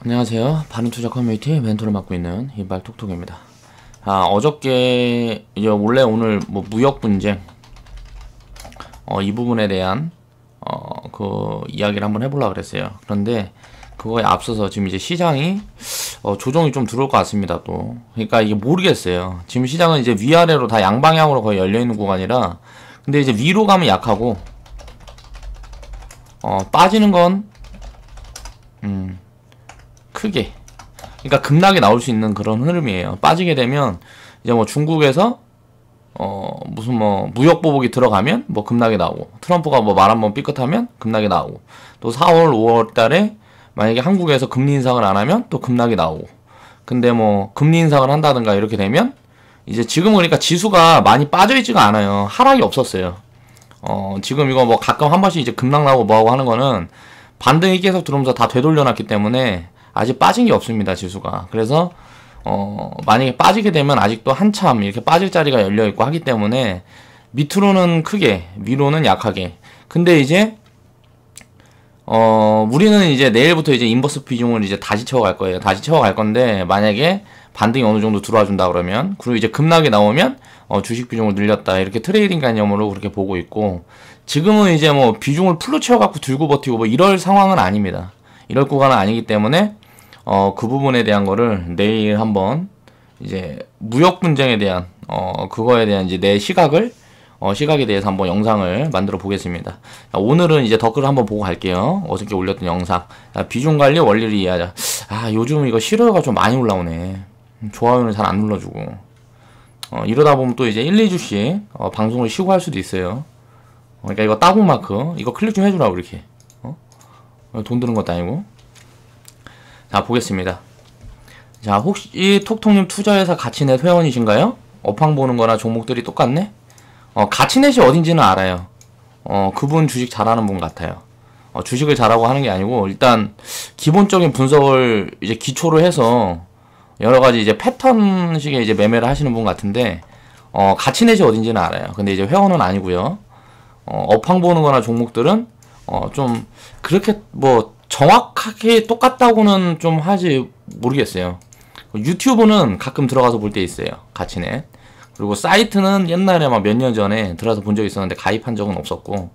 안녕하세요. 바른투자 커뮤니티 멘토를 맡고 있는 이발톡톡입니다. 어저께 이제 원래 오늘 뭐 무역 분쟁 이 부분에 대한 그 이야기를 한번 해보려고 그랬어요. 그런데 그거에 앞서서 지금 이제 시장이 조정이 좀 들어올 것 같습니다. 또 그러니까 이게 모르겠어요. 지금 시장은 이제 위아래로 다 양방향으로 거의 열려 있는 구간이라, 근데 이제 위로 가면 약하고 빠지는 건 크게, 그러니까 급락이 나올 수 있는 그런 흐름이에요. 빠지게 되면 이제 뭐 중국에서 무슨 뭐 무역 보복이 들어가면 뭐 급락이 나오고, 트럼프가 뭐 말 한번 삐끗하면 급락이 나오고, 또 4월 5월 달에 만약에 한국에서 금리 인상을 안 하면 또 급락이 나오고. 근데 뭐 금리 인상을 한다든가 이렇게 되면 이제 지금 그러니까 지수가 많이 빠져 있지가 않아요. 하락이 없었어요. 지금 이거 뭐 가끔 한 번씩 이제 급락 나오고 뭐하고 하는 거는 반등이 계속 들어오면서 다 되돌려놨기 때문에 아직 빠진 게 없습니다, 지수가. 그래서 만약에 빠지게 되면 아직도 한참 이렇게 빠질 자리가 열려있고 하기 때문에 밑으로는 크게, 위로는 약하게. 근데 이제 우리는 이제 내일부터 이제 인버스 비중을 이제 다시 채워갈 거예요. 다시 채워갈 건데, 만약에 반등이 어느 정도 들어와 준다 그러면, 그리고 이제 급락이 나오면 주식 비중을 늘렸다, 이렇게 트레이딩 개념으로 그렇게 보고 있고, 지금은 이제 뭐 비중을 풀로 채워갖고 들고 버티고 뭐 이럴 상황은 아닙니다. 이럴 구간은 아니기 때문에 그 부분에 대한 거를 내일 한번 이제 무역 분쟁에 대한 그거에 대한 이제 내 시각에 대해서 한번 영상을 만들어 보겠습니다. 오늘은 이제 댓글을 한번 보고 갈게요. 어저께 올렸던 영상. 비중 관리 원리를 이해하자. 요즘 이거 싫어요가 좀 많이 올라오네. 좋아요는 잘 안 눌러주고. 이러다 보면 또 이제 1, 2주씩 방송을 쉬고 할 수도 있어요. 그러니까 이거 따봉 마크 이거 클릭 좀 해주라고, 이렇게. 돈 드는 것도 아니고. 자, 보겠습니다. 자, 혹시 톡톡님 투자회사 가치넷 회원이신가요? 업황 보는 거나 종목들이 똑같네? 가치넷이 어딘지는 알아요. 그분 주식 잘하는 분 같아요. 주식을 잘하고 하는 게 아니고, 일단 기본적인 분석을 이제 기초로 해서 여러 가지 이제 패턴식의 이제 매매를 하시는 분 같은데, 가치넷이 어딘지는 알아요. 근데 이제 회원은 아니고요. 업황 보는 거나 종목들은 좀 그렇게 뭐 정확하게 똑같다고는 좀 하지 모르겠어요. 유튜브는 가끔 들어가서 볼 때 있어요, 가치넷. 그리고 사이트는 옛날에 막 몇 년 전에 들어가서 본 적이 있었는데 가입한 적은 없었고,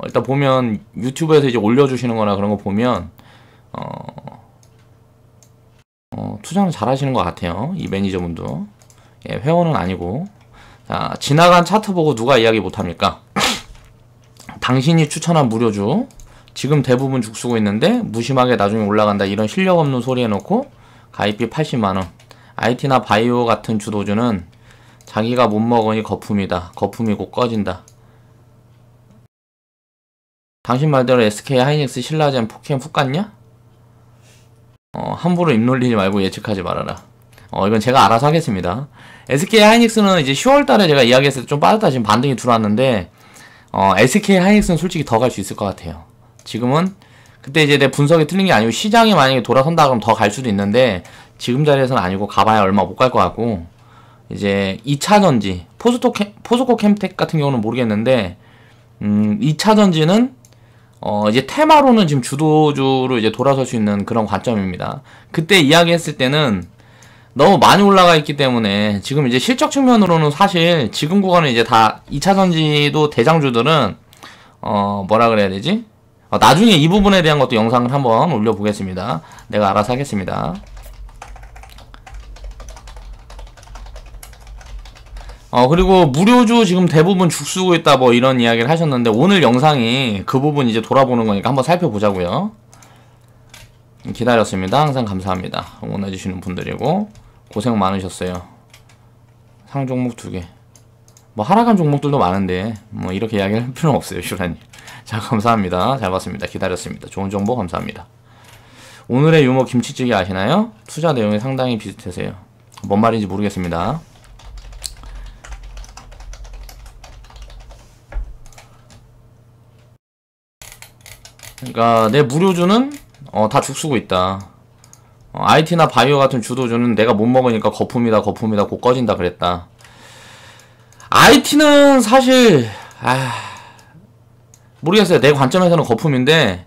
일단 보면 유튜브에서 이제 올려주시는 거나 그런 거 보면 투자는 잘 하시는 것 같아요, 이 매니저분도. 예, 회원은 아니고. 자, 지나간 차트 보고 누가 이야기 못합니까? 당신이 추천한 무료주 지금 대부분 죽쓰고 있는데 무심하게 나중에 올라간다, 이런 실력 없는 소리 해놓고 가입비 80만원. IT나 바이오 같은 주도주는 자기가 못 먹으니 거품이다. 거품이 곧 꺼진다. 당신 말대로 SK 하이닉스, 신라젠, 포켓 훅 갔냐? 함부로 입 놀리지 말고 예측하지 말아라. 이건 제가 알아서 하겠습니다. SK 하이닉스는 이제 10월 달에 제가 이야기했을 때 좀 빠졌다 지금 반등이 들어왔는데, SK 하이닉스는 솔직히 더 갈 수 있을 것 같아요. 지금은 그때 이제 내 분석이 틀린 게 아니고 시장이 만약에 돌아선다 그러면 더 갈 수도 있는데, 지금 자리에서는 아니고 가봐야 얼마 못 갈 것 같고, 이제 2차전지 포스코 캠텍 같은 경우는 모르겠는데, 2차전지는 이제 테마로는 지금 주도주로 이제 돌아설 수 있는 그런 관점입니다. 그때 이야기했을 때는 너무 많이 올라가 있기 때문에 지금 이제 실적 측면으로는 사실 지금 구간은 이제 다 2차전지도 대장주들은 뭐라 그래야 되지? 나중에 이 부분에 대한 것도 영상을 한번 올려보겠습니다. 내가 알아서 하겠습니다. 그리고 무료주 지금 대부분 죽쓰고 있다 뭐 이런 이야기를 하셨는데, 오늘 영상이 그 부분 이제 돌아보는 거니까 한번 살펴보자고요. 기다렸습니다. 항상 감사합니다. 응원해주시는 분들이고 고생 많으셨어요. 상 종목 2개. 뭐 하락한 종목들도 많은데 뭐 이렇게 이야기할 필요는 없어요, 슈라님. 자, 감사합니다. 잘 봤습니다. 기다렸습니다. 좋은 정보 감사합니다. 오늘의 유머 김치찌개 아시나요? 투자 내용이 상당히 비슷해서요. 뭔 말인지 모르겠습니다. 그러니까 내 무료주는 다 죽쓰고 있다. IT나 바이오 같은 주도주는 내가 못 먹으니까 거품이다, 거품이다, 곧 꺼진다 그랬다. IT는 사실 모르겠어요. 내 관점에서는 거품인데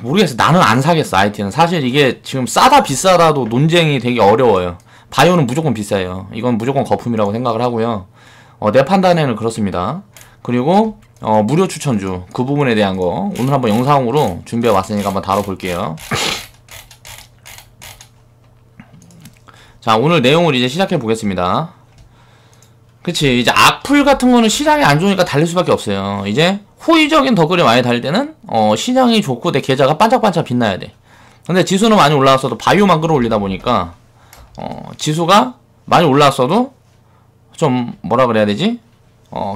모르겠어. 나는 안 사겠어, IT는. 사실 이게 지금 싸다 비싸다도 논쟁이 되게 어려워요. 바이오는 무조건 비싸요. 이건 무조건 거품이라고 생각을 하고요. 내 판단에는 그렇습니다. 그리고 무료 추천주 그 부분에 대한 거 오늘 한번 영상으로 준비해 왔으니까 한번 다뤄볼게요. 자, 오늘 내용을 이제 시작해 보겠습니다. 그치, 이제 악플 같은 거는 시장이 안 좋으니까 달릴 수밖에 없어요. 이제 호의적인 댓글이 많이 달릴 때는 시장이 좋고 내 계좌가 반짝반짝 빛나야 돼. 근데 지수는 많이 올라왔어도 바이오만 끌어올리다 보니까 지수가 많이 올라왔어도 좀 뭐라 그래야 되지?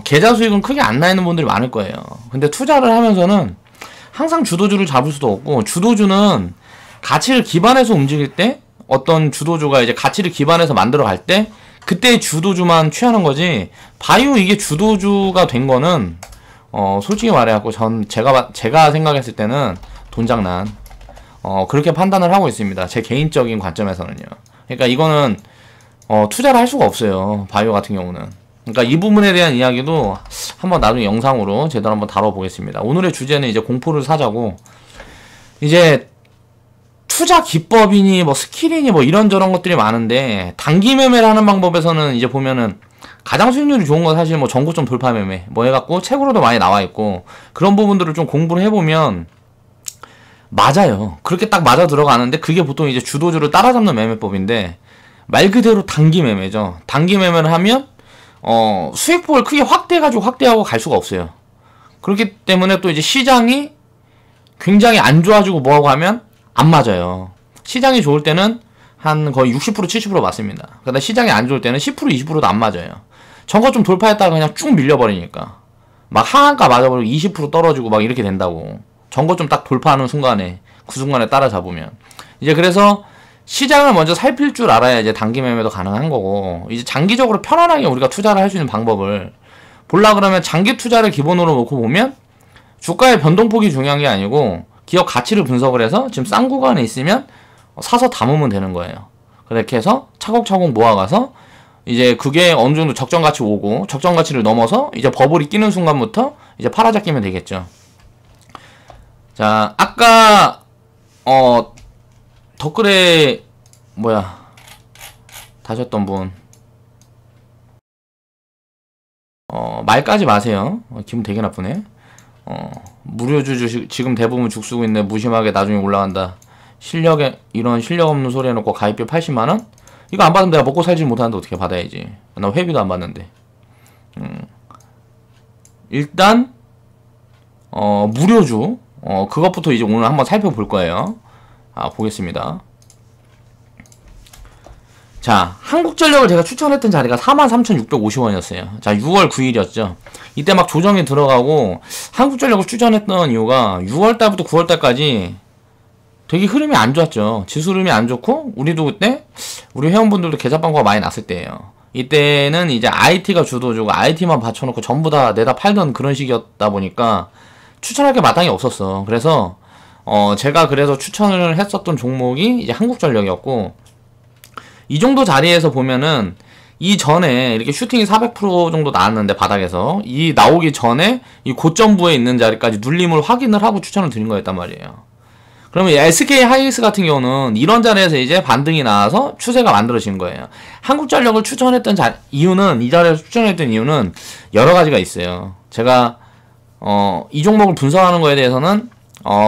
계좌 수익은 크게 안 나있는 분들이 많을 거예요. 근데 투자를 하면서는 항상 주도주를 잡을 수도 없고, 주도주는 가치를 기반해서 움직일 때, 어떤 주도주가 이제 가치를 기반해서 만들어 갈 때 그때 주도주만 취하는 거지, 바이오 이게 주도주가 된 거는 솔직히 말해갖고 제가 생각했을 때는 돈장난, 그렇게 판단을 하고 있습니다. 제 개인적인 관점에서는요. 그러니까 이거는 투자를 할 수가 없어요, 바이오 같은 경우는. 그러니까 이 부분에 대한 이야기도 한번 나중에 영상으로 제대로 한번 다뤄보겠습니다. 오늘의 주제는 이제 공포를 사자고, 이제 투자 기법이니 뭐 스킬이니 뭐 이런저런 것들이 많은데, 단기 매매를 하는 방법에서는 이제 보면은 가장 수익률이 좋은 건 사실 뭐 전고점 돌파 매매 뭐 해갖고 책으로도 많이 나와 있고, 그런 부분들을 좀 공부를 해보면 맞아요. 그렇게 딱 맞아 들어가는데, 그게 보통 이제 주도주를 따라잡는 매매법인데, 말 그대로 단기 매매죠. 단기 매매를 하면 수익폭을 크게 확대하고 갈 수가 없어요. 그렇기 때문에 또 이제 시장이 굉장히 안 좋아지고 뭐하고 하면 안 맞아요. 시장이 좋을 때는 한 거의 60% 70% 맞습니다. 근데 시장이 안 좋을 때는 10% 20%도 안 맞아요. 저거 좀 돌파했다가 그냥 쭉 밀려버리니까 막 하한가 맞아버리고 20% 떨어지고 막 이렇게 된다고. 저거 좀 딱 돌파하는 순간에, 그 순간에 따라잡으면 이제, 그래서 시장을 먼저 살필 줄 알아야 이제 단기 매매도 가능한 거고, 이제 장기적으로 편안하게 우리가 투자를 할 수 있는 방법을 보려 그러면 장기 투자를 기본으로 놓고 보면 주가의 변동폭이 중요한 게 아니고 기업 가치를 분석을 해서 지금 싼 구간에 있으면 사서 담으면 되는 거예요. 그렇게 해서 차곡차곡 모아가서 이제 그게 어느 정도 적정 가치 오고, 적정 가치를 넘어서 이제 버블이 끼는 순간부터 이제 팔아잡기면 되겠죠. 자, 아까 댓글에 다셨던 분 말까지 마세요. 기분 되게 나쁘네. 무료주 지금 대부분 죽쓰고 있네. 무심하게 나중에 올라간다. 이런 실력 없는 소리 해놓고 가입비 80만원? 이거 안 받으면 내가 먹고 살지 못하는데 어떻게 받아야지. 나 회비도 안 받는데. 일단 무료주 그것부터 이제 오늘 한번 살펴볼 거예요. 보겠습니다. 자, 한국전력을 제가 추천했던 자리가 43,650원이었어요. 자, 6월 9일이었죠. 이때 막 조정이 들어가고, 한국전력을 추천했던 이유가 6월달부터 9월달까지 되게 흐름이 안 좋았죠. 지수 흐름이 안 좋고, 우리도 그때, 우리 회원분들도 계좌 방구가 많이 났을 때예요. 이때는 이제 IT가 주도주고, IT만 받쳐놓고 전부 다 내다 팔던 그런 시기였다 보니까 추천할 게 마땅히 없었어. 그래서 제가 그래서 추천을 했었던 종목이 이제 한국전력이었고, 이 정도 자리에서 보면은 이전에 이렇게 슈팅이 400% 정도 나왔는데, 바닥에서 이 나오기 전에 이 고점부에 있는 자리까지 눌림을 확인을 하고 추천을 드린 거였단 말이에요. 그러면 SK 하이닉스 같은 경우는 이런 자리에서 이제 반등이 나와서 추세가 만들어진 거예요. 한국전력을 추천했던 이유는, 이 자리에서 추천했던 이유는 여러 가지가 있어요. 제가 이 종목을 분석하는 거에 대해서는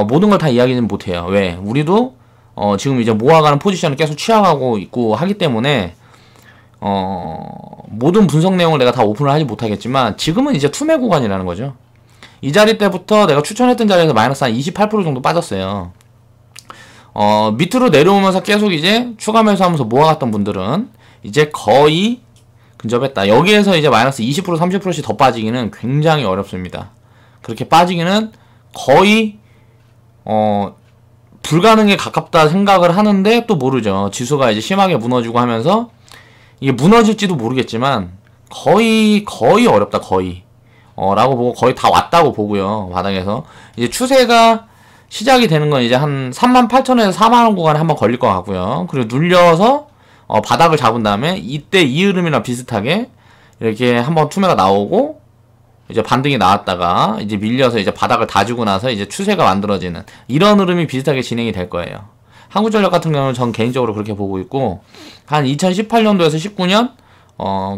모든 걸 다 이야기는 못해요. 왜? 우리도 지금 이제 모아가는 포지션을 계속 취하고 있고 하기 때문에 모든 분석 내용을 내가 다 오픈을 하지 못하겠지만, 지금은 이제 투매 구간이라는 거죠. 이 자리 때부터 내가 추천했던 자리에서 마이너스 한 28% 정도 빠졌어요. 밑으로 내려오면서 계속 이제 추가 매수하면서 모아갔던 분들은 이제 거의 근접했다. 여기에서 이제 마이너스 20% 30%씩 더 빠지기는 굉장히 어렵습니다. 그렇게 빠지기는 거의 불가능에 가깝다 생각을 하는데, 또 모르죠. 지수가 이제 심하게 무너지고 하면서 이게 무너질지도 모르겠지만 거의 어렵다. 라고 보고, 거의 다 왔다고 보고요. 바닥에서 이제 추세가 시작이 되는 건 이제 한 38,000원에서 4만원 구간에 한번 걸릴 것 같고요. 그리고 눌려서 바닥을 잡은 다음에 이때 이 흐름이랑 비슷하게 이렇게 한번 투매가 나오고 이제 반등이 나왔다가 이제 밀려서 이제 바닥을 다지고 나서 이제 추세가 만들어지는 이런 흐름이 비슷하게 진행이 될 거예요. 한국전력 같은 경우는 전 개인적으로 그렇게 보고 있고, 한 2018년도에서 19년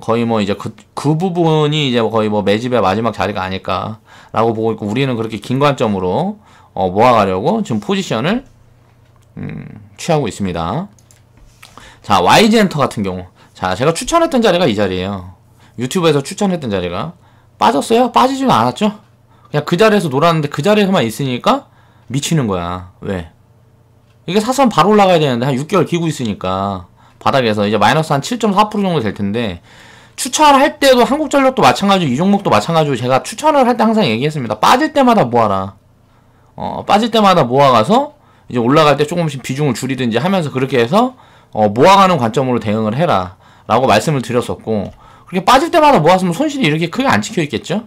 거의 뭐 이제 그 부분이 이제 거의 뭐 매집의 마지막 자리가 아닐까라고 보고 있고, 우리는 그렇게 긴 관점으로 모아가려고 지금 포지션을 취하고 있습니다. 자, YG엔터 같은 경우, 자, 제가 추천했던 자리가 이 자리예요. 유튜브에서 추천했던 자리가 빠졌어요? 빠지지는 않았죠? 그냥 그 자리에서 놀았는데 그 자리에서만 있으니까 미치는 거야. 왜? 이게 사선 바로 올라가야 되는데 한 6개월 기고 있으니까 바닥에서 이제 마이너스 한 7.4% 정도 될 텐데, 추천할 때도 한국전력도 마찬가지고 이 종목도 마찬가지고 제가 추천을 할 때 항상 얘기했습니다. 빠질 때마다 모아라. 빠질 때마다 모아가서 이제 올라갈 때 조금씩 비중을 줄이든지 하면서 그렇게 해서 모아가는 관점으로 대응을 해라 라고 말씀을 드렸었고, 그렇게 빠질 때마다 모았으면 손실이 이렇게 크게 안 찍혀 있겠죠?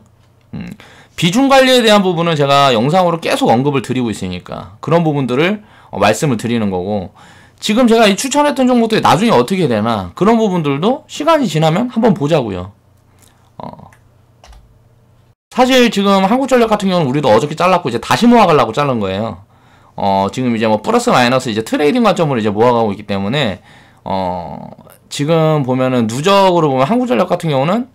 비중 관리에 대한 부분은 제가 영상으로 계속 언급을 드리고 있으니까 그런 부분들을 말씀을 드리는 거고, 지금 제가 이 추천했던 종목들이 나중에 어떻게 되나 그런 부분들도 시간이 지나면 한번 보자고요. 사실 지금 한국전력 같은 경우는 우리도 어저께 잘랐고 이제 다시 모아가려고 자른 거예요. 지금 이제 뭐 플러스 마이너스 이제 트레이딩 관점으로 이제 모아가고 있기 때문에 지금 보면은 누적으로 보면 한국전력 같은 경우는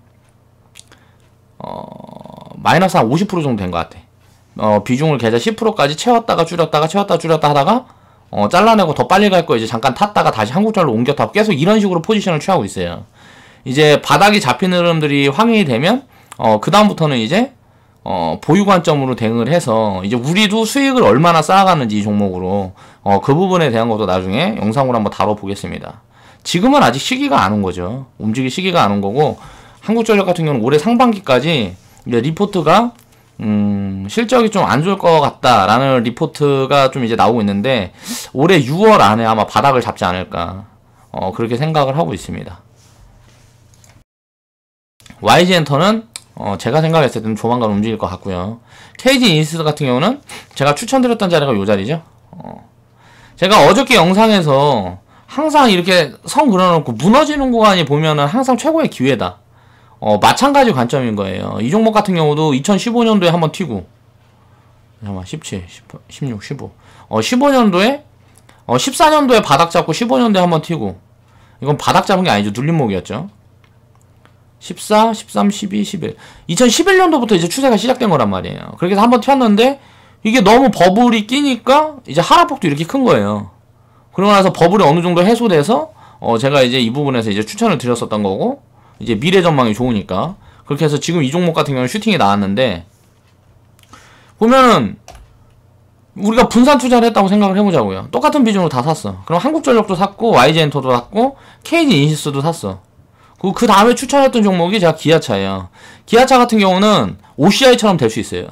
마이너스 한 50% 정도 된 것 같아. 비중을 계좌 10%까지 채웠다가 줄였다가 채웠다가 줄였다 하다가 잘라내고 더 빨리 갈 거 이제 잠깐 탔다가 다시 한국전력로 옮겨 타고 계속 이런 식으로 포지션을 취하고 있어요. 이제 바닥이 잡히는 흐름들이 확인이 되면 그 다음부터는 이제 보유 관점으로 대응을 해서 이제 우리도 수익을 얼마나 쌓아가는지 이 종목으로 그 부분에 대한 것도 나중에 영상으로 한번 다뤄보겠습니다. 지금은 아직 시기가 안 온 거죠. 움직일 시기가 안 온 거고, 한국전력 같은 경우는 올해 상반기까지 이제 리포트가 실적이 좀 안 좋을 것 같다라는 리포트가 좀 이제 나오고 있는데, 올해 6월 안에 아마 바닥을 잡지 않을까 그렇게 생각을 하고 있습니다. YG엔터는 제가 생각했을 때는 조만간 움직일 것 같고요. KG이니스 같은 경우는 제가 추천드렸던 자리가 이 자리죠. 제가 어저께 영상에서 항상 이렇게 선 그려놓고 무너지는 구간이 보면은 항상 최고의 기회다. 마찬가지 관점인 거예요. 이 종목 같은 경우도 2015년도에 한번 튀고, 잠깐만, 17, 18, 16, 15. 15년도에, 14년도에 바닥 잡고 15년도에 한번 튀고, 이건 바닥 잡은 게 아니죠. 눌림목이었죠. 14, 13, 12, 11. 2011년도부터 이제 추세가 시작된 거란 말이에요. 그렇게 해서 한번 튀었는데, 이게 너무 버블이 끼니까, 이제 하락폭도 이렇게 큰 거예요. 그러고 나서 버블이 어느 정도 해소돼서, 제가 이제 이 부분에서 이제 추천을 드렸었던 거고, 이제 미래 전망이 좋으니까. 그렇게 해서 지금 이 종목 같은 경우는 슈팅이 나왔는데, 보면은 우리가 분산 투자를 했다고 생각을 해보자고요. 똑같은 비중으로 다 샀어. 그럼 한국전력도 샀고, YG엔터도 샀고, KG이니시스도 샀어. 그 다음에 추천했던 종목이 제가 기아차예요. 기아차 같은 경우는 OCI처럼 될 수 있어요.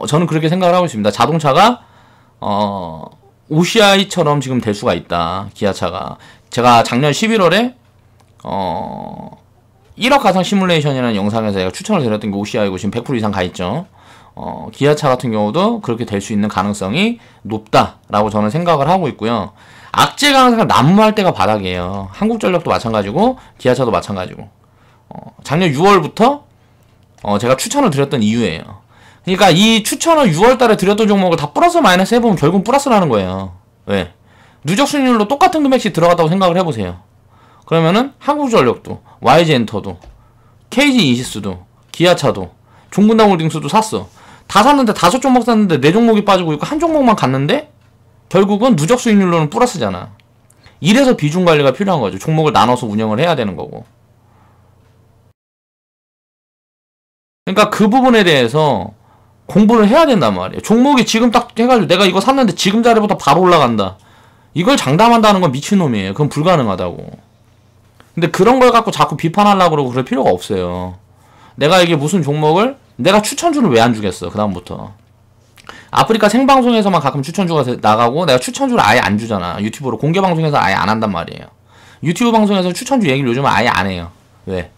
저는 그렇게 생각을 하고 있습니다. 자동차가 OCI처럼 지금 될 수가 있다. 기아차가. 제가 작년 11월에 1억 가상 시뮬레이션이라는 영상에서 제가 추천을 드렸던 게 OCI고 지금 100% 이상 가있죠. 기아차 같은 경우도 그렇게 될 수 있는 가능성이 높다라고 저는 생각을 하고 있고요. 악재가 항상 난무할 때가 바닥이에요. 한국전력도 마찬가지고 기아차도 마찬가지고. 작년 6월부터 제가 추천을 드렸던 이유예요. 그러니까 이 추천을 6월달에 드렸던 종목을 다 플러스 마이너스 해보면 결국은 플러스라는 거예요. 왜? 누적 수익률로 똑같은 금액씩 들어갔다고 생각을 해보세요. 그러면은 한국전력도, YG엔터도, KG이니시스도, 기아차도, 종근당홀딩스도 샀어. 다 샀는데 5종목 샀는데 4종목이 빠지고 있고 한 종목만 갔는데 결국은 누적 수익률로는 플러스잖아. 이래서 비중 관리가 필요한 거죠. 종목을 나눠서 운영을 해야 되는 거고. 그러니까 그 부분에 대해서 공부를 해야 된단 말이에요. 종목이 지금 딱 해가지고 내가 이거 샀는데 지금 자리부터 바로 올라간다. 이걸 장담한다는 건 미친놈이에요. 그건 불가능하다고. 근데 그런 걸 갖고 자꾸 비판하려고 그러고 그럴 필요가 없어요. 내가 이게 무슨 종목을 내가 추천주를 왜 안 주겠어. 그 다음부터 아프리카 생방송에서만 가끔 추천주가 나가고 내가 추천주를 아예 안 주잖아. 유튜브로 공개방송에서 아예 안 한단 말이에요. 유튜브 방송에서 추천주 얘기를 요즘은 아예 안 해요. 왜?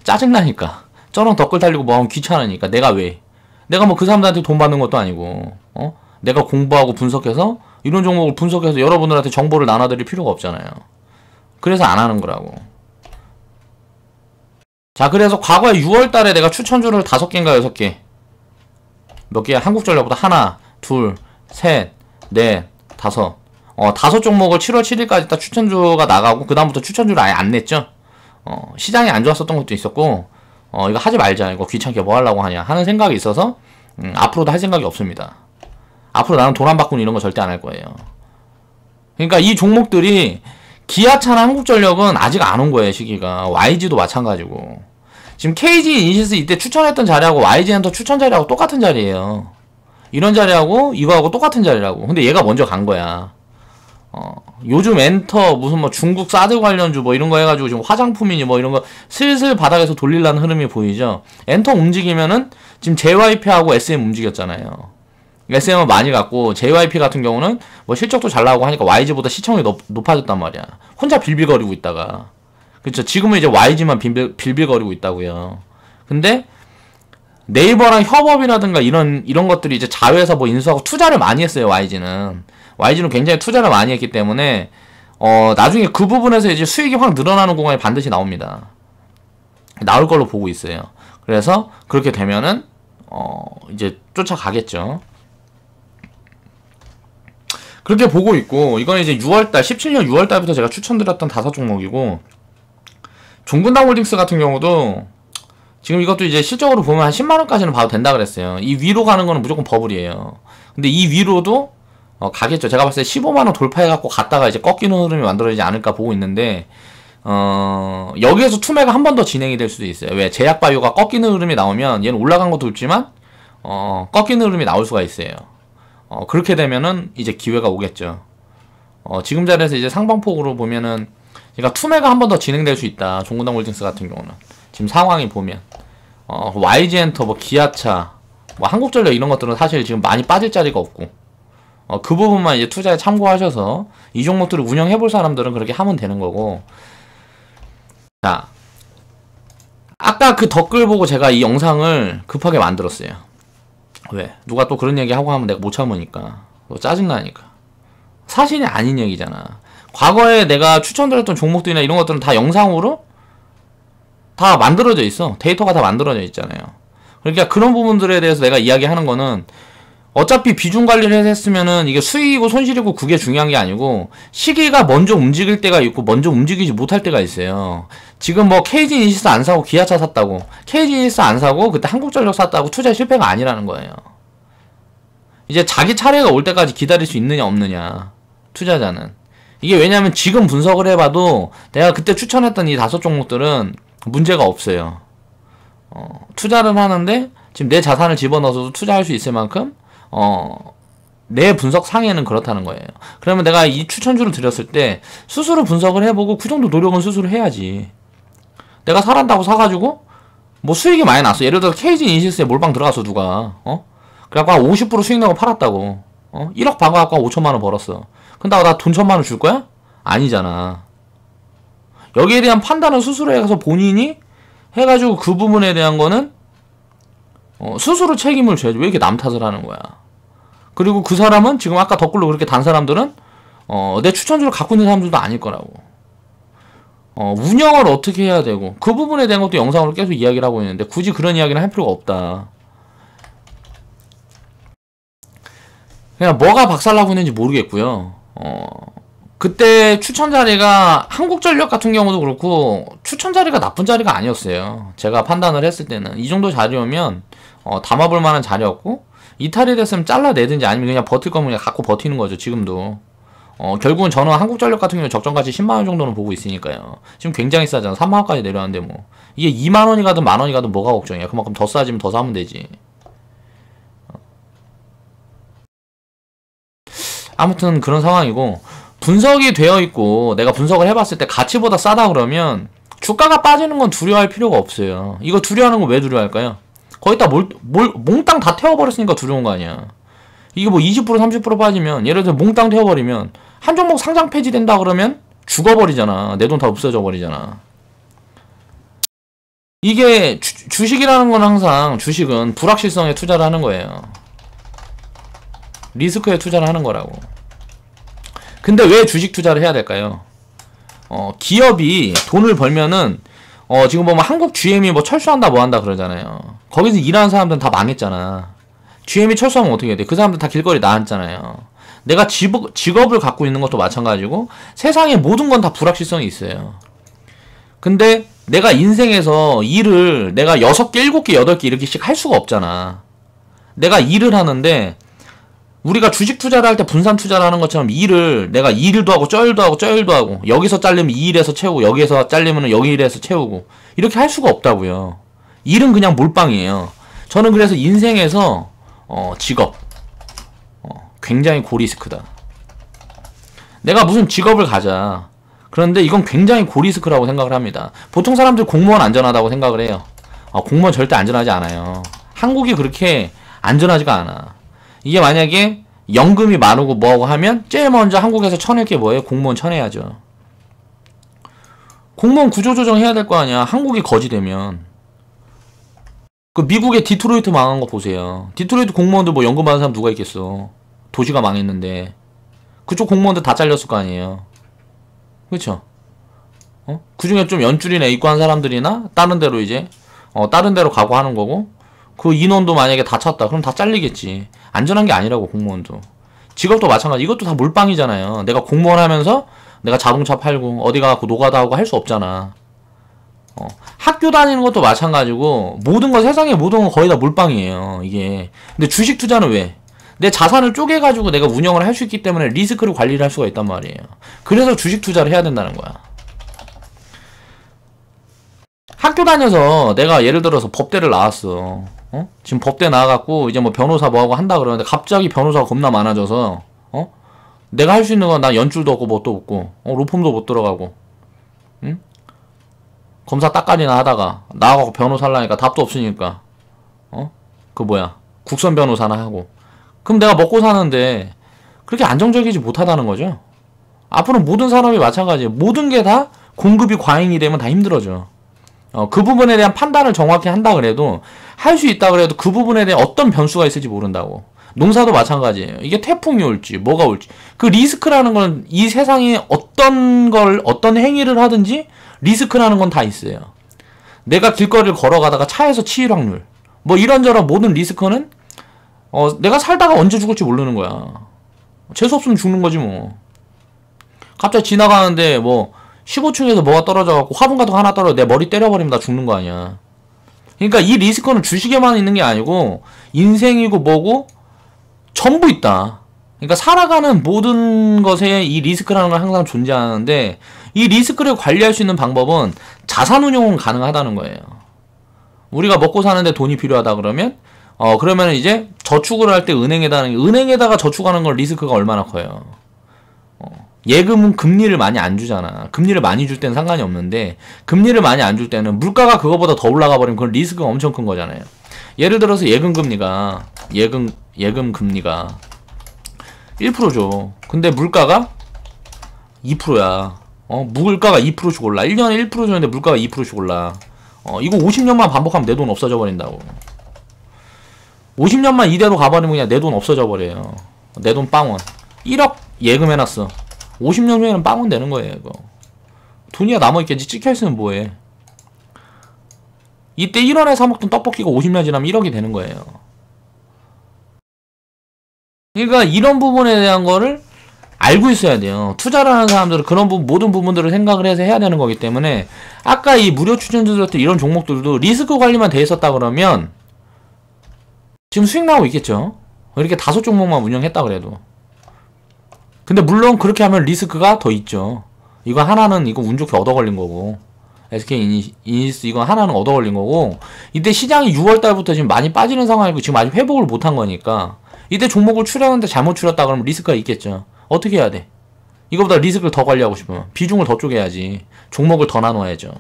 짜증나니까. 저런 댓글 달리고 뭐하면 귀찮으니까. 내가 왜? 내가 뭐 그 사람들한테 돈 받는 것도 아니고 내가 공부하고 분석해서 이런 종목을 분석해서 여러분들한테 정보를 나눠드릴 필요가 없잖아요. 그래서 안 하는 거라고. 자, 그래서 과거에 6월달에 내가 추천주를 5개인가 6개. 몇 개야? 한국전력보다 하나, 둘, 셋, 넷, 다섯. 5종목을 7월 7일까지 딱 추천주가 나가고, 그다음부터 추천주를 아예 안 냈죠. 시장이 안 좋았었던 것도 있었고, 이거 하지 말자. 이거 귀찮게 뭐 하려고 하냐. 하는 생각이 있어서, 앞으로도 할 생각이 없습니다. 앞으로 나는 돈 안 바꾸는 이런 거 절대 안 할 거예요. 그러니까 이 종목들이, 기아차나 한국전력은 아직 안 온 거예요, 시기가. YG도 마찬가지고. 지금 KG 이니시스 이때 추천했던 자리하고 YG엔터 추천 자리하고 똑같은 자리예요. 이런 자리하고 이거하고 똑같은 자리라고. 근데 얘가 먼저 간 거야. 요즘 엔터 무슨 뭐 중국 사드 관련주 뭐 이런 거 해가지고 지금 화장품이니 뭐 이런 거 슬슬 바닥에서 돌리려는 흐름이 보이죠. 엔터 움직이면은 지금 JYP하고 SM 움직였잖아요. SM은 많이 갔고 JYP 같은 경우는 뭐 실적도 잘 나오고 하니까 YG보다 시청이 높아졌단 말이야. 혼자 빌빌거리고 있다가. 그쵸. 지금은 이제 YG만 빌빌거리고 있다고요. 근데 네이버랑 협업이라든가 이런 것들이 이제 자회사 뭐 인수하고 투자를 많이 했어요. YG는 굉장히 투자를 많이 했기 때문에 나중에 그 부분에서 이제 수익이 확 늘어나는 공간이 반드시 나옵니다. 나올 걸로 보고 있어요. 그래서 그렇게 되면은 이제 쫓아가겠죠. 그렇게 보고 있고, 이건 이제 6월달 17년 6월달부터 제가 추천드렸던 5종목이고, 종근당 홀딩스 같은 경우도 지금 이것도 이제 실적으로 보면 한 10만원까지는 봐도 된다 그랬어요. 이 위로 가는 거는 무조건 버블이에요. 근데 이 위로도 가겠죠. 제가 봤을 때 15만원 돌파해갖고 갔다가 이제 꺾이는 흐름이 만들어지지 않을까 보고 있는데, 여기에서 투매가 한 번 더 진행이 될 수도 있어요. 왜? 제약바이오가 꺾이는 흐름이 나오면 얘는 올라간 것도 있지만 꺾이는 흐름이 나올 수가 있어요. 그렇게 되면은 이제 기회가 오겠죠. 지금 자리에서 이제 상방폭으로 보면은, 그러니까 투매가 한 번 더 진행될 수 있다. 종근당 홀딩스 같은 경우는. 지금 상황이 보면. YG엔터, 뭐, 기아차, 뭐, 한국전력 이런 것들은 사실 지금 많이 빠질 자리가 없고, 그 부분만 이제 투자에 참고하셔서, 이 종목들을 운영해볼 사람들은 그렇게 하면 되는 거고. 자. 아까 그 댓글 보고 제가 이 영상을 급하게 만들었어요. 왜? 누가 또 그런 얘기 하고 하면 내가 못 참으니까. 짜증나니까. 사실이 아닌 얘기잖아. 과거에 내가 추천드렸던 종목들이나 이런 것들은 다 영상으로 다 만들어져 있어. 데이터가 다 만들어져 있잖아요. 그러니까 그런 부분들에 대해서 내가 이야기하는 거는, 어차피 비중 관리를 했으면은 이게 수익이고 손실이고 그게 중요한 게 아니고, 시기가 먼저 움직일 때가 있고 먼저 움직이지 못할 때가 있어요. 지금 뭐 KG 이니시스 안 사고 기아차 샀다고, KG 이니시스 안 사고 그때 한국전력 샀다고 투자 실패가 아니라는 거예요. 이제 자기 차례가 올 때까지 기다릴 수 있느냐 없느냐, 투자자는. 이게 왜냐면 지금 분석을 해봐도 내가 그때 추천했던 이 5종목들은 문제가 없어요. 투자를 하는데 지금 내 자산을 집어넣어서도 투자할 수 있을 만큼 내 분석 상에는 그렇다는 거예요. 그러면 내가 이 추천주를 드렸을 때 스스로 분석을 해보고 그 정도 노력은 스스로 해야지. 내가 사란다고 사가지고 뭐 수익이 많이 났어. 예를 들어 KG 이니시스에 몰빵 들어가서 누가 그래갖고 한 50% 수익 내고 팔았다고 1억 박아갖고 한 5천만원 벌었어. 근데 나 돈 1,000만원 줄 거야? 아니잖아. 여기에 대한 판단을 스스로 해가서 본인이 해가지고 그 부분에 대한 거는 스스로 책임을 져야지. 왜 이렇게 남 탓을 하는 거야. 그리고 그 사람은 지금 아까 댓글로 그렇게 단 사람들은 내 추천주를 갖고 있는 사람들도 아닐 거라고. 운영을 어떻게 해야 되고 그 부분에 대한 것도 영상으로 계속 이야기를 하고 있는데 굳이 그런 이야기는 할 필요가 없다. 그냥 뭐가 박살나고 있는지 모르겠고요. 그때 추천 자리가 한국전력 같은 경우도 그렇고 추천 자리가 나쁜 자리가 아니었어요. 제가 판단을 했을 때는 이 정도 자리오면 담아볼 만한 자리였고, 이탈이 됐으면 잘라내든지 아니면 그냥 버틸 거면 그냥 갖고 버티는 거죠. 지금도 결국은 저는 한국전력 같은 경우는 적정가치 10만원 정도는 보고 있으니까요. 지금 굉장히 싸잖아. 3만원까지 내려왔는데 뭐 이게 2만원이 가든 만원이 가든 뭐가 걱정이야. 그만큼 더 싸지면 더 사면 되지. 아무튼 그런 상황이고, 분석이 되어 있고 내가 분석을 해봤을 때 가치보다 싸다 그러면 주가가 빠지는 건 두려워할 필요가 없어요. 이거 두려워하는 건 왜 두려워할까요? 거기다 몽땅 다 태워버렸으니까 두려운 거 아니야. 이게 뭐 20% 30% 빠지면, 예를 들어 몽땅 태워버리면 한 종목 상장 폐지된다 그러면 죽어버리잖아. 내 돈 다 없어져 버리잖아. 이게 주식이라는 건 항상, 주식은 불확실성에 투자를 하는 거예요. 리스크에 투자를 하는 거라고. 근데 왜 주식 투자를 해야 될까요? 기업이 돈을 벌면은 지금 보면 한국 GM이 뭐 철수한다 뭐 한다 그러잖아요. 거기서 일하는 사람들은 다 망했잖아. GM이 철수하면 어떻게 돼? 그 사람들 다 길거리 나앉잖아요. 내가 직업을 갖고 있는 것도 마찬가지고 세상의 모든 건 다 불확실성이 있어요. 근데 내가 인생에서 일을 내가 6개, 7개, 8개 이렇게씩 할 수가 없잖아. 내가 일을 하는데 우리가 주식 투자를 할 때 분산 투자를 하는 것처럼 일을 내가 이 일도 하고 저 일도 하고 저 일도 하고 여기서 잘리면 이 일에서 채우고 여기서 잘리면 여기 일에서 채우고 이렇게 할 수가 없다고요. 일은 그냥 몰빵이에요. 저는 그래서 인생에서 직업 굉장히 고리스크다. 내가 무슨 직업을 가자. 그런데 이건 굉장히 고리스크라고 생각을 합니다. 보통 사람들 공무원 안전하다고 생각을 해요. 공무원 절대 안전하지 않아요. 한국이 그렇게 안전하지가 않아. 이게 만약에 연금이 많고 뭐하고 하면 제일 먼저 한국에서 쳐낼 게 뭐예요? 공무원 쳐내야죠. 공무원 구조조정 해야 될 거 아니야. 한국이 거지되면. 그 미국의 디트로이트 망한 거 보세요. 디트로이트 공무원들 뭐 연금 받는 사람 누가 있겠어. 도시가 망했는데. 그쪽 공무원들 다 잘렸을 거 아니에요. 그쵸? 그 중에 좀 연줄이나 입고한 사람들이나 다른 데로 이제 다른 데로 가고 하는 거고 그 인원도 만약에 다 찼다. 그럼 다 잘리겠지. 안전한 게 아니라고 공무원도. 직업도 마찬가지. 이것도 다 몰빵이잖아요. 내가 공무원 하면서 내가 자동차 팔고 어디 가고 노가다 하고 할 수 없잖아. 학교 다니는 것도 마찬가지고 모든 거 세상의 모든 건 거의 다 몰빵이에요. 이게. 근데 주식 투자는 왜? 내 자산을 쪼개가지고 내가 운영을 할 수 있기 때문에 리스크를 관리를 할 수가 있단 말이에요. 그래서 주식 투자를 해야 된다는 거야. 학교 다녀서 내가 예를 들어서 법대를 나왔어. 지금 법대 나와갖고 이제 뭐 변호사 뭐하고 한다 그러는데 갑자기 변호사가 겁나 많아져서 내가 할 수 있는 건 나 연줄도 없고 뭣도 없고 로펌도 못 들어가고 응? 검사 딱까리나 하다가 나와갖고 변호사 하려니까 답도 없으니까 그 뭐야 국선 변호사나 하고 그럼 내가 먹고 사는데 그렇게 안정적이지 못하다는 거죠. 앞으로 모든 산업이 마찬가지예요. 모든 게 다 공급이 과잉이 되면 다 힘들어져. 그 부분에 대한 판단을 정확히 한다 그래도 할 수 있다 그래도 그 부분에 대한 어떤 변수가 있을지 모른다고. 농사도 마찬가지예요. 이게 태풍이 올지 뭐가 올지 그 리스크라는 건 이 세상에 어떤 행위를 하든지 리스크라는 건 다 있어요. 내가 길거리를 걸어가다가 차에서 치일 확률 뭐 이런저런 모든 리스크는 내가 살다가 언제 죽을지 모르는 거야. 재수없으면 죽는 거지 뭐. 갑자기 지나가는데 뭐 15층에서 뭐가 떨어져갖고 화분 같은 거 하나 떨어져 내 머리 때려버리면 나 죽는 거 아니야. 그러니까 이 리스크는 주식에만 있는 게 아니고 인생이고 뭐고 전부 있다. 그러니까 살아가는 모든 것에 이 리스크라는 건 항상 존재하는데 이 리스크를 관리할 수 있는 방법은 자산운용은 가능하다는 거예요. 우리가 먹고 사는데 돈이 필요하다 그러면 그러면 이제 저축을 할 때 은행에다가 저축하는 건 리스크가 얼마나 커요. 예금은 금리를 많이 안 주잖아. 금리를 많이 줄 때는 상관이 없는데 금리를 많이 안 줄 때는 물가가 그거보다 더 올라가 버리면 그건 리스크가 엄청 큰 거잖아요. 예를 들어서 예금 금리가 1%죠. 근데 물가가 2%야. 물가가 2%씩 올라. 1년에 1% 줬는데 물가가 2%씩 올라. 이거 50년만 반복하면 내 돈 없어져 버린다고. 50년만 이대로 가버리면 그냥 내 돈 없어져 버려요. 내 돈 빵원. 1억 예금해놨어. 50년 후에는 빵원 되는 거예요, 이거. 돈이야 남아있겠지. 찍혀있으면 뭐해. 이때 1원에 사먹던 떡볶이가 50년 지나면 1억이 되는 거예요. 그러니까 이런 부분에 대한 거를 알고 있어야 돼요. 투자를 하는 사람들은 그런 모든 부분들을 생각을 해서 해야 되는 거기 때문에 아까 이 무료 추천드렸던 이런 종목들도 리스크 관리만 돼 있었다 그러면 지금 수익 나오고 있겠죠. 이렇게 5종목만 운영했다 그래도. 근데 물론 그렇게 하면 리스크가 더 있죠. 이거 하나는 이거 운 좋게 얻어 걸린 거고 SK 이니스 이거 하나는 얻어 걸린 거고 이때 시장이 6월달부터 지금 많이 빠지는 상황이고 지금 아직 회복을 못한 거니까 이때 종목을 추렸는데 잘못 추렸다 그러면 리스크가 있겠죠. 어떻게 해야 돼? 이거보다 리스크를 더 관리하고 싶으면 비중을 더 쪼개야지. 종목을 더 나눠야죠.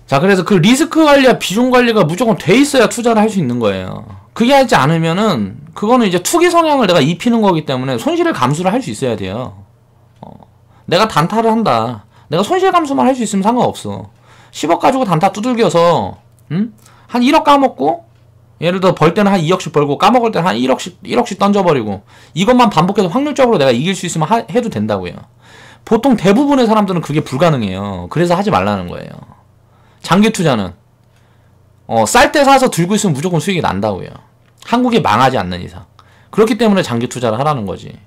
자, 그래서 그 리스크 관리와 비중 관리가 무조건 돼 있어야 투자를 할 수 있는 거예요. 그게 하지 않으면은 그거는 이제 투기 성향을 내가 입히는 거기 때문에 손실을 감수를 할 수 있어야 돼요. 내가 단타를 한다. 내가 손실 감수만 할 수 있으면 상관없어. 10억 가지고 단타 두들겨서 한 1억 까먹고 예를 들어 벌 때는 한 2억씩 벌고 까먹을 때는 한 1억씩 던져버리고 이것만 반복해서 확률적으로 내가 이길 수 있으면 해도 된다고요. 보통 대부분의 사람들은 그게 불가능해요. 그래서 하지 말라는 거예요. 장기 투자는 쌀 때 사서 들고 있으면 무조건 수익이 난다고요. 한국이 망하지 않는 이상. 그렇기 때문에 장기 투자를 하라는 거지.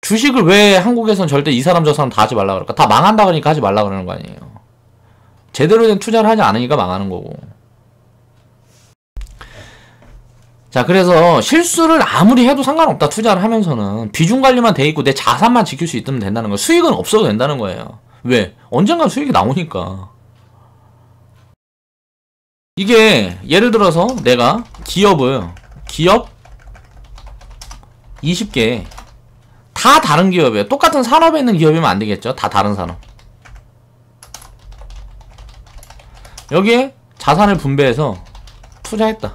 주식을 왜 한국에선 절대 이 사람 저 사람 다 하지 말라 그럴까? 다 망한다 그러니까 하지 말라 그러는 거 아니에요. 제대로 된 투자를 하지 않으니까 망하는 거고. 자, 그래서 실수를 아무리 해도 상관없다. 투자를 하면서는 비중 관리만 돼 있고 내 자산만 지킬 수 있으면 된다는 거예요. 수익은 없어도 된다는 거예요. 왜? 언젠간 수익이 나오니까. 이게 예를 들어서 내가 기업 20개 다 다른 기업이에요. 똑같은 산업에 있는 기업이면 안 되겠죠. 다 다른 산업. 여기에 자산을 분배해서 투자했다.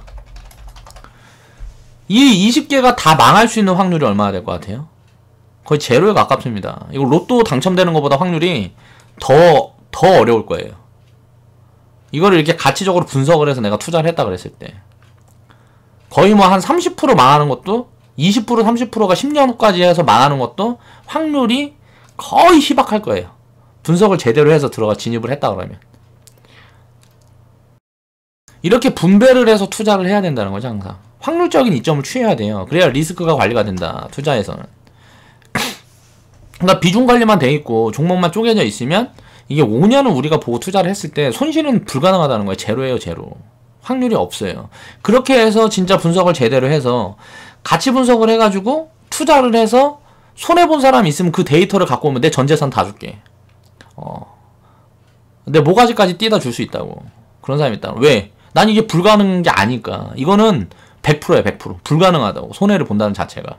이 20개가 다 망할 수 있는 확률이 얼마나 될 것 같아요? 거의 제로에 가깝습니다. 이거 로또 당첨되는 것보다 확률이 더 어려울 거예요. 이거를 이렇게 가치적으로 분석을 해서 내가 투자를 했다 그랬을 때 거의 뭐 한 30% 망하는 것도 20% 30%가 10년 후까지 해서 망하는 것도 확률이 거의 희박할 거예요. 분석을 제대로 해서 진입을 했다 그러면. 이렇게 분배를 해서 투자를 해야 된다는 거죠. 항상 확률적인 이점을 취해야 돼요. 그래야 리스크가 관리가 된다. 투자에서는. 그러니까 비중 관리만 돼 있고 종목만 쪼개져 있으면 이게 5년은 우리가 보고 투자를 했을 때 손실은 불가능하다는 거예요. 제로예요. 제로. 확률이 없어요. 그렇게 해서 진짜 분석을 제대로 해서 가치 분석을 해가지고 투자를 해서 손해본 사람이 있으면 그 데이터를 갖고 오면 내 전재산 다 줄게. 내 모가지까지 띄다 줄 수 있다고. 그런 사람이 있다. 왜? 난 이게 불가능한 게 아니까. 이거는 100%야 100%. 불가능하다고. 손해를 본다는 자체가.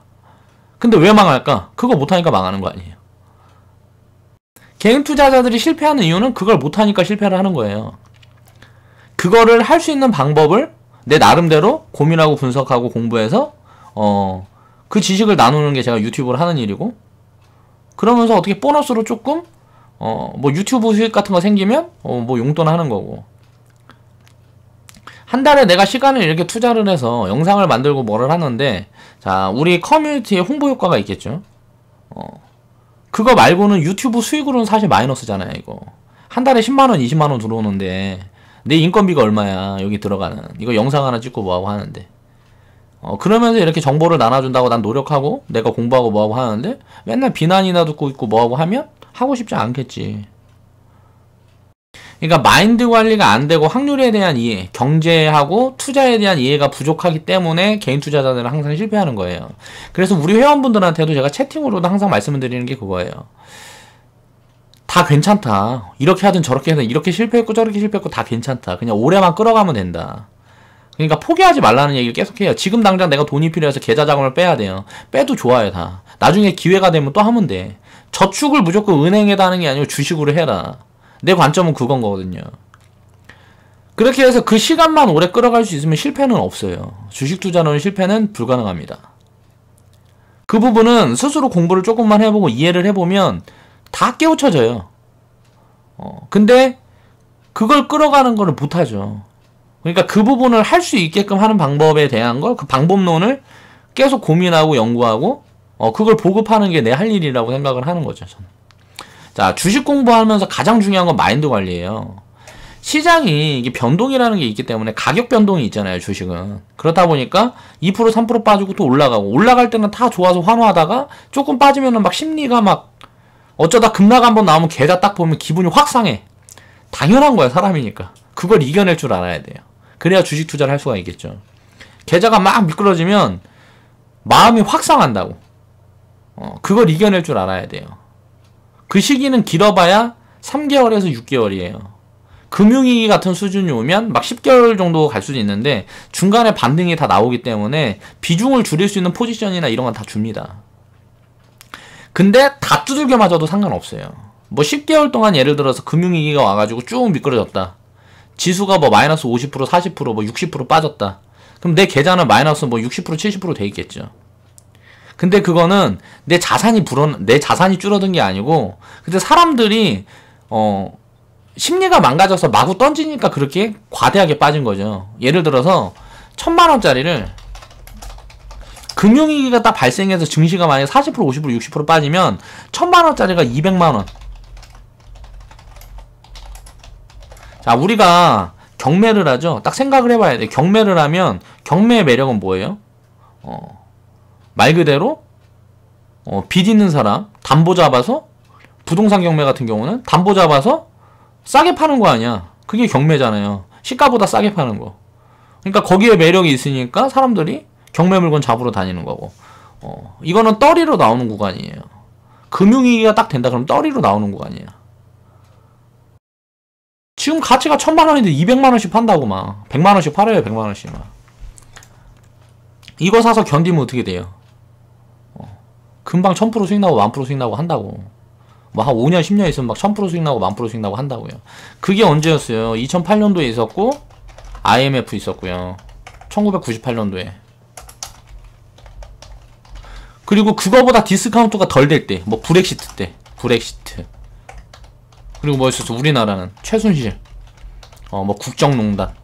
근데 왜 망할까? 그거 못하니까 망하는 거 아니에요. 개인 투자자들이 실패하는 이유는 그걸 못하니까 실패를 하는 거예요. 그거를 할 수 있는 방법을 내 나름대로 고민하고 분석하고 공부해서 그 지식을 나누는 게 제가 유튜브를 하는 일이고, 그러면서 어떻게 보너스로 조금 뭐 유튜브 수익 같은 거 생기면 뭐 용돈 하는 거고, 한 달에 내가 시간을 이렇게 투자를 해서 영상을 만들고 뭐를 하는데, 자, 우리 커뮤니티에 홍보 효과가 있겠죠. 그거 말고는 유튜브 수익으로는 사실 마이너스잖아요. 이거 한 달에 10만원 20만원 들어오는데 내 인건비가 얼마야 여기 들어가는. 이거 영상 하나 찍고 뭐하고 하는데, 그러면서 이렇게 정보를 나눠준다고 난 노력하고 내가 공부하고 뭐하고 하는데 맨날 비난이나 듣고 있고 뭐하고 하면 하고 싶지 않겠지. 그러니까 마인드 관리가 안 되고 확률에 대한 이해, 경제하고 투자에 대한 이해가 부족하기 때문에 개인 투자자들은 항상 실패하는 거예요. 그래서 우리 회원분들한테도 제가 채팅으로도 항상 말씀을 드리는 게 그거예요. 다 괜찮다. 이렇게 하든 저렇게 하든, 이렇게 실패했고 저렇게 실패했고 다 괜찮다. 그냥 오래만 끌어가면 된다. 그러니까 포기하지 말라는 얘기를 계속해요. 지금 당장 내가 돈이 필요해서 계좌 자금을 빼야 돼요. 빼도 좋아요. 다 나중에 기회가 되면 또 하면 돼. 저축을 무조건 은행에다 하는 게 아니고 주식으로 해라. 내 관점은 그건 거거든요. 그렇게 해서 그 시간만 오래 끌어갈 수 있으면 실패는 없어요. 주식 투자는 실패는 불가능합니다. 그 부분은 스스로 공부를 조금만 해보고 이해를 해보면 다 깨우쳐져요. 근데 그걸 끌어가는 거를 못하죠. 그러니까 그 부분을 할 수 있게끔 하는 방법에 대한 걸, 그 방법론을 계속 고민하고 연구하고 그걸 보급하는 게 내 할 일이라고 생각을 하는 거죠. 저는. 자, 주식 공부하면서 가장 중요한 건 마인드 관리예요. 시장이 이게 변동이라는 게 있기 때문에 가격 변동이 있잖아요. 주식은. 그렇다 보니까 2% 3% 빠지고 또 올라가고, 올라갈 때는 다 좋아서 환호하다가 조금 빠지면은 막 심리가 막 어쩌다 급락 한번 나오면 계좌 딱 보면 기분이 확 상해. 당연한 거야. 사람이니까. 그걸 이겨낼 줄 알아야 돼요. 그래야 주식 투자를 할 수가 있겠죠. 계좌가 막 미끄러지면 마음이 확 상한다고. 그걸 이겨낼 줄 알아야 돼요. 그 시기는 길어봐야 3개월에서 6개월이에요. 금융위기 같은 수준이 오면 막 10개월 정도 갈 수도 있는데 중간에 반등이 다 나오기 때문에 비중을 줄일 수 있는 포지션이나 이런 건 다 줍니다. 근데 다 두들겨 맞아도 상관없어요. 뭐 10개월 동안 예를 들어서 금융위기가 와가지고 쭉 미끄러졌다. 지수가 뭐 마이너스 50%, 40%, 뭐 60% 빠졌다. 그럼 내 계좌는 마이너스 뭐 60%, 70% 돼 있겠죠. 근데 그거는 내 자산이 줄어든 게 아니고, 근데 사람들이 심리가 망가져서 마구 던지니까 그렇게 과대하게 빠진 거죠. 예를 들어서 1000만 원짜리를 금융위기가 딱 발생해서 증시가 만약에 40% 50% 60% 빠지면 1000만원짜리가 200만원. 자, 우리가 경매를 하죠. 딱 생각을 해봐야 돼. 경매를 하면 경매의 매력은 뭐예요? 말 그대로 빚 있는 사람 담보 잡아서, 부동산 경매 같은 경우는 담보 잡아서 싸게 파는 거 아니야. 그게 경매잖아요. 시가보다 싸게 파는 거. 그러니까 거기에 매력이 있으니까 사람들이 경매 물건 잡으러 다니는 거고. 이거는 떨이로 나오는 구간이에요. 금융위기가 딱 된다 그러면 떨이로 나오는 구간이야. 지금 가치가 1000만원인데 200만원씩 판다고 막 100만원씩 팔아요. 100만원씩 막. 이거 사서 견디면 어떻게 돼요? 금방 1000% 수익 나고 1000% 수익 나고 한다고. 뭐 한 5년 10년 있으면 막 1000% 수익 나고 1000% 수익 나고 한다고요. 그게 언제였어요? 2008년도에 있었고 IMF 있었고요. 1998년도에. 그리고 그거보다 디스카운트가 덜 될 때, 뭐 브렉시트 때, 브렉시트. 그리고 뭐 있었어? 우리나라는 최순실, 뭐 국정농단.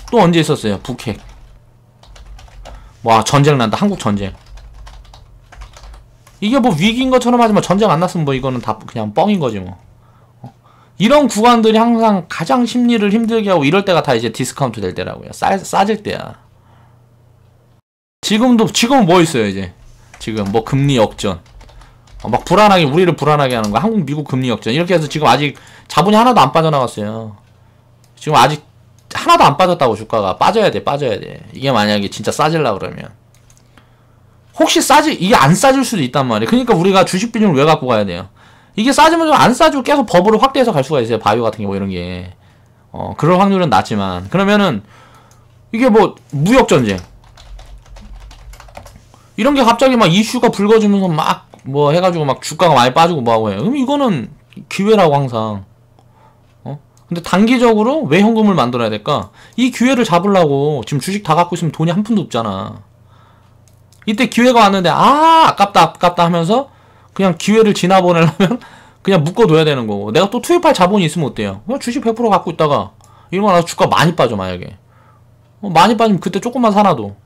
또 언제 있었어요? 북핵. 와, 전쟁 난다. 한국 전쟁. 이게 뭐 위기인 것처럼 하지만 전쟁 안 났으면 뭐 이거는 다 그냥 뻥인 거지 뭐. 이런 구간들이 항상 가장 심리를 힘들게 하고 이럴 때가 다 이제 디스카운트 될 때라고요. 싸질 때야. 지금은 뭐 있어요 이제. 지금 뭐 금리 역전. 막 불안하게, 우리를 불안하게 하는 거. 한국 미국 금리 역전. 이렇게 해서 지금 아직 자본이 하나도 안 빠져나갔어요. 지금 아직 하나도 안 빠졌다고. 주가가 빠져야 돼. 이게 만약에 진짜 싸질라 그러면. 혹시 이게 안 싸질 수도 있단 말이에요. 그러니까 우리가 주식 비중을 왜 갖고 가야 돼요? 이게 싸지면 안 싸지고 계속 버블을 확대해서 갈 수가 있어요. 바이오 같은 게 뭐 이런 게. 그럴 확률은 낮지만. 그러면은 이게 뭐 무역전쟁 이런 게 갑자기 막 이슈가 불거지면서 막 뭐 해가지고 막 주가가 많이 빠지고 뭐하고 해요. 그럼 이거는 기회라고 항상. 근데 단기적으로 왜 현금을 만들어야 될까? 이 기회를 잡으려고 지금 주식 다 갖고 있으면 돈이 한 푼도 없잖아. 이때 기회가 왔는데 아깝다 하면서 그냥 기회를 지나보내려면 그냥 묶어둬야 되는 거고. 내가 또 투입할 자본이 있으면 어때요? 그냥 주식 100% 갖고 있다가 이러고 나서 주가 많이 빠져. 만약에 많이 빠지면 그때 조금만 사놔도,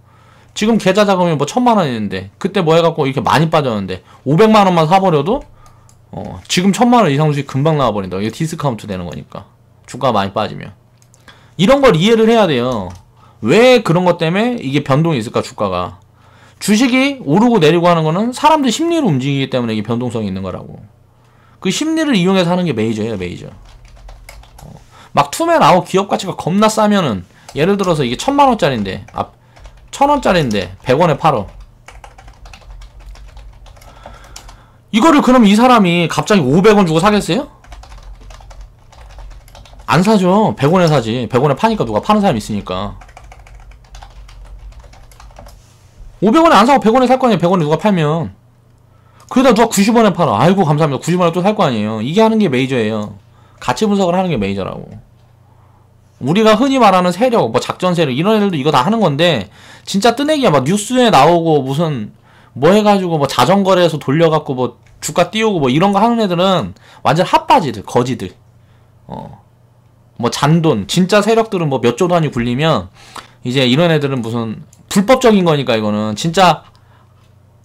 지금 계좌 자금이 뭐 1000만원 있는데 그때 뭐 해갖고 이렇게 많이 빠졌는데 500만원만 사버려도 지금 1000만원 이상 수익 금방 나와버린다. 이게 디스카운트 되는 거니까. 주가가 많이 빠지면. 이런 걸 이해를 해야 돼요. 왜 그런 것 때문에 이게 변동이 있을까? 주가가 주식이 오르고 내리고 하는 거는 사람들 심리로 움직이기 때문에 이게 변동성이 있는 거라고. 그 심리를 이용해서 하는 게 메이저예요. 메이저. 막 투맨 아웃 기업 가치가 겁나 싸면은, 예를 들어서 이게 1000만원짜리인데 1000원짜리인데 100원에 팔어. 이거를 그럼 이 사람이 갑자기 500원 주고 사겠어요? 안 사죠. 100원에 사지. 100원에 파니까 누가 파는 사람이 있으니까. 500원에 안 사고 100원에 살 거 아니에요. 100원에 누가 팔면. 그러다 누가 90원에 팔아. 아이고 감사합니다. 90원에 또 살 거 아니에요. 이게 하는 게 메이저예요. 가치 분석을 하는 게 메이저라고. 우리가 흔히 말하는 세력, 뭐 작전 세력, 이런 애들도 이거 다 하는 건데, 진짜 뜨내기야. 막 뉴스에 나오고 무슨 뭐 해가지고 뭐 자전거래에서 돌려갖고 뭐 주가 띄우고 뭐 이런 거 하는 애들은 완전 핫바지들, 거지들. 뭐 잔돈, 진짜 세력들은 뭐 몇 조 단위 굴리면 이제 이런 애들은 무슨 불법적인 거니까, 이거는 진짜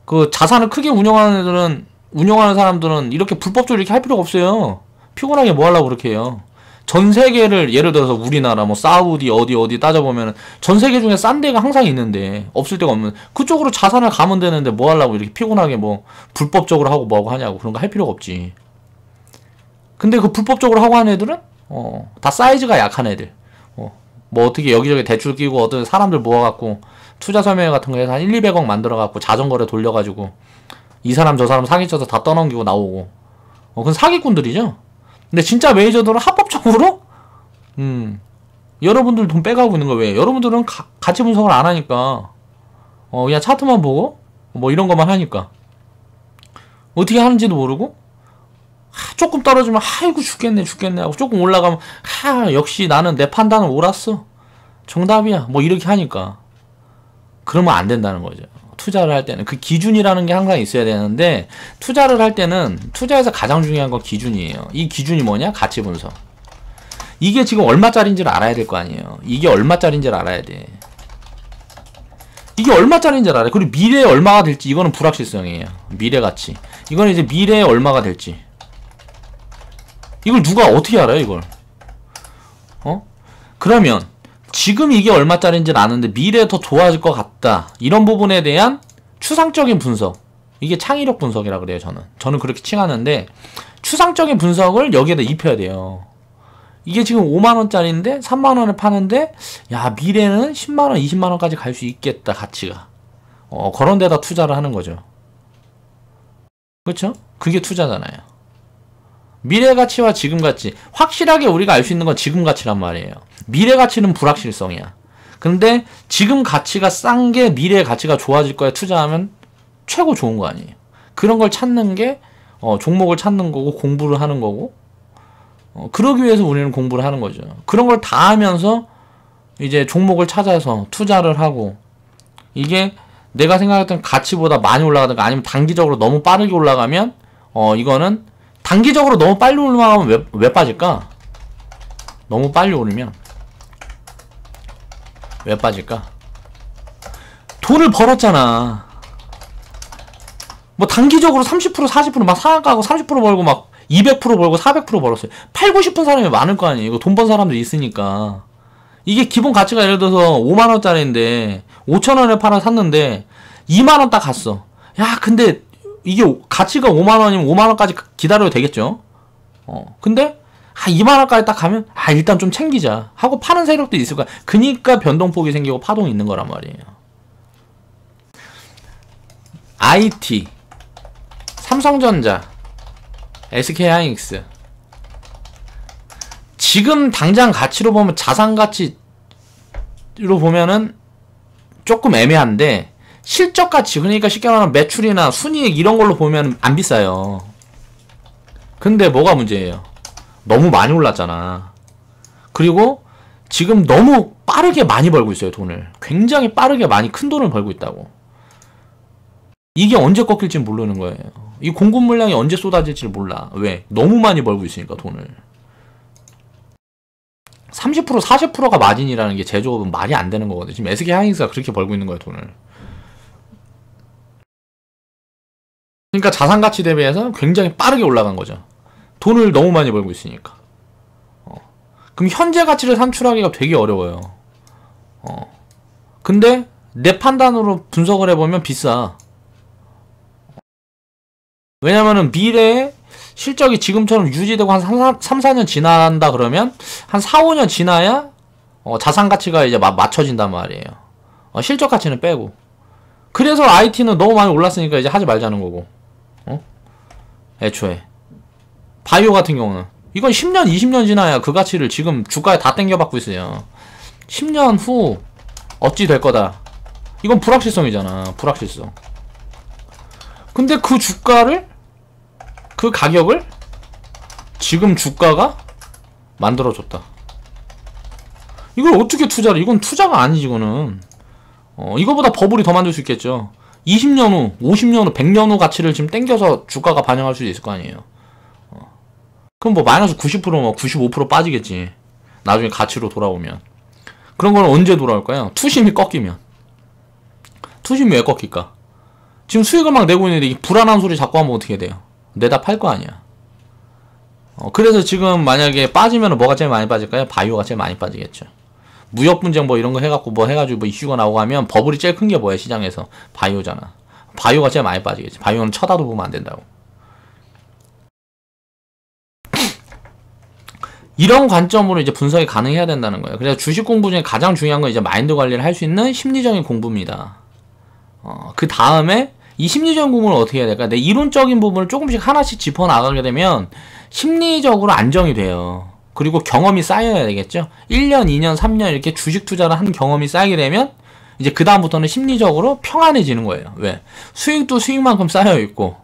그 자산을 크게 운영하는 애들은, 운영하는 사람들은 이렇게 불법적으로 이렇게 할 필요가 없어요. 피곤하게 뭐 하려고 그렇게 해요. 전 세계를, 예를 들어서 우리나라 뭐 사우디 어디 따져보면 전 세계 중에 싼 데가 항상 있는데, 없을 데가 없는, 그쪽으로 자산을 가면 되는데 뭐 하려고 이렇게 피곤하게 뭐 불법적으로 하고 뭐하고 하냐고. 그런 거 할 필요가 없지. 근데 그 불법적으로 하고 하는 애들은 다 사이즈가 약한 애들. 뭐 어떻게 여기저기 대출 끼고 어떤 사람들 모아갖고 투자 설명회 같은 거 해서 한 1,200억 만들어갖고 자전거를 돌려가지고 이 사람 저 사람 사기쳐서 다 떠넘기고 나오고. 그건 사기꾼들이죠. 근데 진짜 메이저들은 합법적으로 여러분들 돈 빼가고 있는 거. 왜? 여러분들은 가치 분석을 안 하니까. 그냥 차트만 보고 뭐 이런 것만 하니까 어떻게 하는지도 모르고, 조금 떨어지면 아이고 죽겠네 하고, 조금 올라가면 역시 나는 내 판단은 옳았어, 정답이야, 뭐 이렇게 하니까. 그러면 안 된다는 거죠. 투자를 할 때는 그 기준이라는 게 항상 있어야 되는데, 투자를 할 때는 투자에서 가장 중요한 건 기준이에요. 이 기준이 뭐냐? 가치 분석. 이게 지금 얼마짜리인지를 알아야 될 거 아니에요. 이게 얼마짜리인지를 알아야 돼. 이게 얼마짜리인지 알아요. 그리고 미래에 얼마가 될지 이거는 불확실성이에요. 미래 가치. 이거는 이제 미래에 얼마가 될지. 이걸 누가 어떻게 알아요, 이걸? 그러면 지금 이게 얼마짜리인지는 아는데 미래에 더 좋아질 것 같다. 이런 부분에 대한 추상적인 분석. 이게 창의력 분석이라 그래요, 저는. 저는 그렇게 칭하는데 추상적인 분석을 여기에다 입혀야 돼요. 이게 지금 5만원짜리인데 3만원에 파는데 야, 미래는 10만원, 20만원까지 갈 수 있겠다, 가치가. 그런 데다 투자를 하는 거죠. 그렇죠? 그게 투자잖아요. 미래 가치와 지금 가치. 확실하게 우리가 알 수 있는 건 지금 가치란 말이에요. 미래 가치는 불확실성이야. 근데 지금 가치가 싼 게 미래 가치가 좋아질 거에 투자하면 최고 좋은 거 아니에요. 그런 걸 찾는 게 종목을 찾는 거고 공부를 하는 거고 그러기 위해서 우리는 공부를 하는 거죠. 그런 걸 다 하면서 이제 종목을 찾아서 투자를 하고 이게 내가 생각했던 가치보다 많이 올라가든가 아니면 단기적으로 너무 빠르게 올라가면 이거는 단기적으로 너무 빨리 올라가면 왜 빠질까? 너무 빨리 오르면 왜 빠질까? 돈을 벌었잖아. 뭐 단기적으로 30% 40% 막 상한가하고 30% 벌고 막 200% 벌고 400% 벌었어요. 팔고 싶은 사람이 많을 거 아니에요. 이거 돈 번 사람들이 있으니까. 이게 기본 가치가 예를 들어서 5만원짜리인데 5천원에 팔아 샀는데 2만원 딱 갔어. 야, 근데 이게 가치가 5만원이면 5만원까지 기다려도 되겠죠? 근데 2만원까지 딱 가면 일단 좀 챙기자 하고 파는 세력도 있을 거야. 그니까 변동폭이 생기고 파동이 있는 거란 말이에요. IT, 삼성전자, SK하이닉스. 지금 당장 가치로 보면 자산 가치로 보면은 조금 애매한데 실적 가치, 그러니까 쉽게 말하면 매출이나 순이익 이런 걸로 보면 안 비싸요. 근데 뭐가 문제예요? 너무 많이 올랐잖아. 그리고 지금 너무 빠르게 많이 벌고 있어요, 돈을. 굉장히 빠르게 많이 큰 돈을 벌고 있다고. 이게 언제 꺾일지 모르는 거예요. 이 공급 물량이 언제 쏟아질지 몰라. 왜? 너무 많이 벌고 있으니까 돈을. 30% 40%가 마진이라는 게 제조업은 말이 안 되는 거거든요. 지금 SK하이닉스가 그렇게 벌고 있는 거예요, 돈을. 그러니까 자산 가치 대비해서 굉장히 빠르게 올라간 거죠. 돈을 너무 많이 벌고 있으니까. 그럼 현재 가치를 산출하기가 되게 어려워요. 근데 내 판단으로 분석을 해보면 비싸. 왜냐면은 미래에 실적이 지금처럼 유지되고 한 3, 4년 지난다 그러면 한 4, 5년 지나야 자산 가치가 이제 맞춰진단 말이에요. 실적 가치는 빼고. 그래서 IT는 너무 많이 올랐으니까 이제 하지 말자는 거고. 애초에. 바이오 같은 경우는 이건 10년, 20년 지나야 그 가치를 지금 주가에 다 땡겨받고 있어요. 10년 후 어찌 될 거다. 이건 불확실성이잖아. 불확실성. 근데 그 주가를, 그 가격을 지금 주가가 만들어줬다. 이걸 어떻게 투자를, 이건 투자가 아니지, 이거는. 이거보다 버블이 더 만들 수 있겠죠. 20년 후, 50년 후, 100년 후 가치를 지금 땡겨서 주가가 반영할 수 있을 거 아니에요. 그럼 뭐 마이너스 90%, 뭐 95% 빠지겠지. 나중에 가치로 돌아오면. 그런 건 언제 돌아올까요? 투심이 꺾이면. 투심이 왜 꺾일까? 지금 수익을 막 내고 있는데 이 불안한 소리 자꾸 하면 어떻게 돼요? 내다 팔 거 아니야. 그래서 지금 만약에 빠지면 뭐가 제일 많이 빠질까요? 바이오가 제일 많이 빠지겠죠. 무역 분쟁 뭐 이런 거 해갖고 뭐 해가지고 뭐 이슈가 나오고 하면 버블이 제일 큰 게 뭐야, 시장에서? 바이오잖아. 바이오가 제일 많이 빠지겠지. 바이오는 쳐다도 보면 안 된다고. 이런 관점으로 이제 분석이 가능해야 된다는 거예요. 그래서 주식 공부 중에 가장 중요한 건 이제 마인드 관리를 할 수 있는 심리적인 공부입니다. 그 다음에 이 심리적인 공부를 어떻게 해야 될까? 내 이론적인 부분을 조금씩 하나씩 짚어 나가게 되면 심리적으로 안정이 돼요. 그리고 경험이 쌓여야 되겠죠? 1년, 2년, 3년 이렇게 주식 투자를 한 경험이 쌓이게 되면 이제 그 다음부터는 심리적으로 평안해지는 거예요. 왜? 수익도 수익만큼 쌓여있고,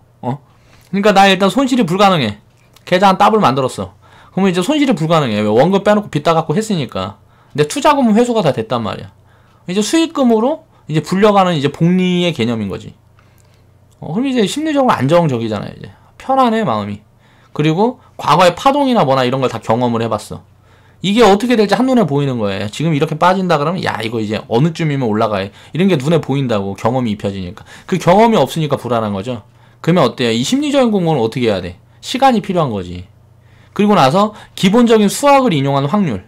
그러니까 나 일단 손실이 불가능해. 계좌 한 더블 만들었어. 그러면 이제 손실이 불가능해. 왜? 원금 빼놓고 빚 따갖고 했으니까. 근데 투자금은 회수가 다 됐단 말이야. 이제 수익금으로 이제 불려가는 이제 복리의 개념인 거지. 그럼 이제 심리적으로 안정적이잖아요. 이제 편안해, 마음이. 그리고 과거의 파동이나 뭐나 이런 걸 다 경험을 해봤어. 이게 어떻게 될지 한눈에 보이는 거예요. 지금 이렇게 빠진다 그러면 야 이거 이제 어느 쯤이면 올라가요. 이런 게 눈에 보인다고. 경험이 입혀지니까. 그 경험이 없으니까 불안한 거죠. 그러면 어때요? 이 심리적인 공부는 어떻게 해야 돼? 시간이 필요한 거지. 그리고 나서 기본적인 수학을 인용한 확률.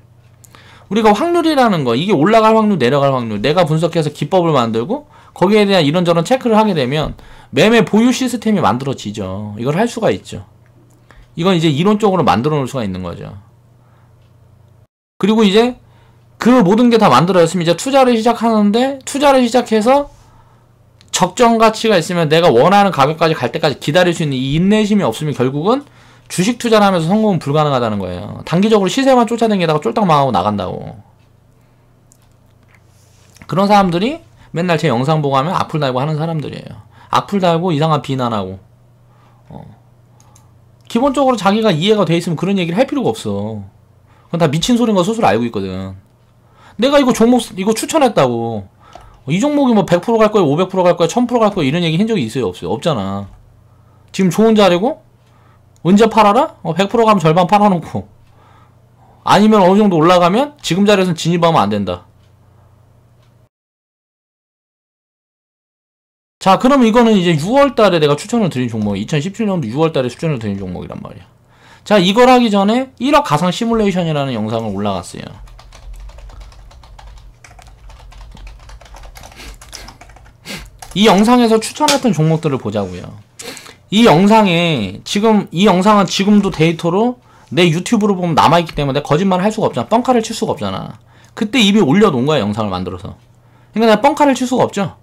우리가 확률이라는 거, 이게 올라갈 확률, 내려갈 확률, 내가 분석해서 기법을 만들고 거기에 대한 이런저런 체크를 하게 되면 매매 보유 시스템이 만들어지죠. 이걸 할 수가 있죠. 이건 이제 이론적으로 만들어 놓을 수가 있는 거죠. 그리고 이제 그 모든 게 다 만들어졌으면 이제 투자를 시작하는데, 투자를 시작해서 적정 가치가 있으면 내가 원하는 가격까지 갈 때까지 기다릴 수 있는 이 인내심이 없으면 결국은 주식 투자를 하면서 성공은 불가능하다는 거예요. 단기적으로 시세만 쫓아다니다가 쫄딱 망하고 나간다고. 그런 사람들이 맨날 제 영상 보고 하면 악플 달고 하는 사람들이에요. 악플 달고 이상한 비난하고. 기본적으로 자기가 이해가 돼 있으면 그런 얘기를 할 필요가 없어. 그건 다 미친 소리인 거 스스로 알고 있거든. 내가 이거 종목 이거 추천했다고. 이 종목이 뭐 100% 갈 거야, 500% 갈 거야, 1000% 갈 거야 이런 얘기 한 적이 있어요, 없어요? 없잖아. 지금 좋은 자리고 언제 팔아라? 100% 가면 절반 팔아놓고, 아니면 어느 정도 올라가면 지금 자리에서는 진입하면 안 된다. 자, 그러면 이거는 이제 6월달에 내가 추천을 드린 종목, 2017년도 6월달에 추천을 드린 종목이란 말이야. 자, 이걸 하기 전에 1억 가상 시뮬레이션이라는 영상을 올라갔어요. 이 영상에서 추천했던 종목들을 보자고요. 이 영상에 지금 이 영상은 지금도 데이터로 내 유튜브로 보면 남아있기 때문에 거짓말을 할 수가 없잖아. 뻥카를 칠 수가 없잖아. 그때 이미 올려놓은 거야, 영상을 만들어서. 그러니까 내가 뻥카를 칠 수가 없죠.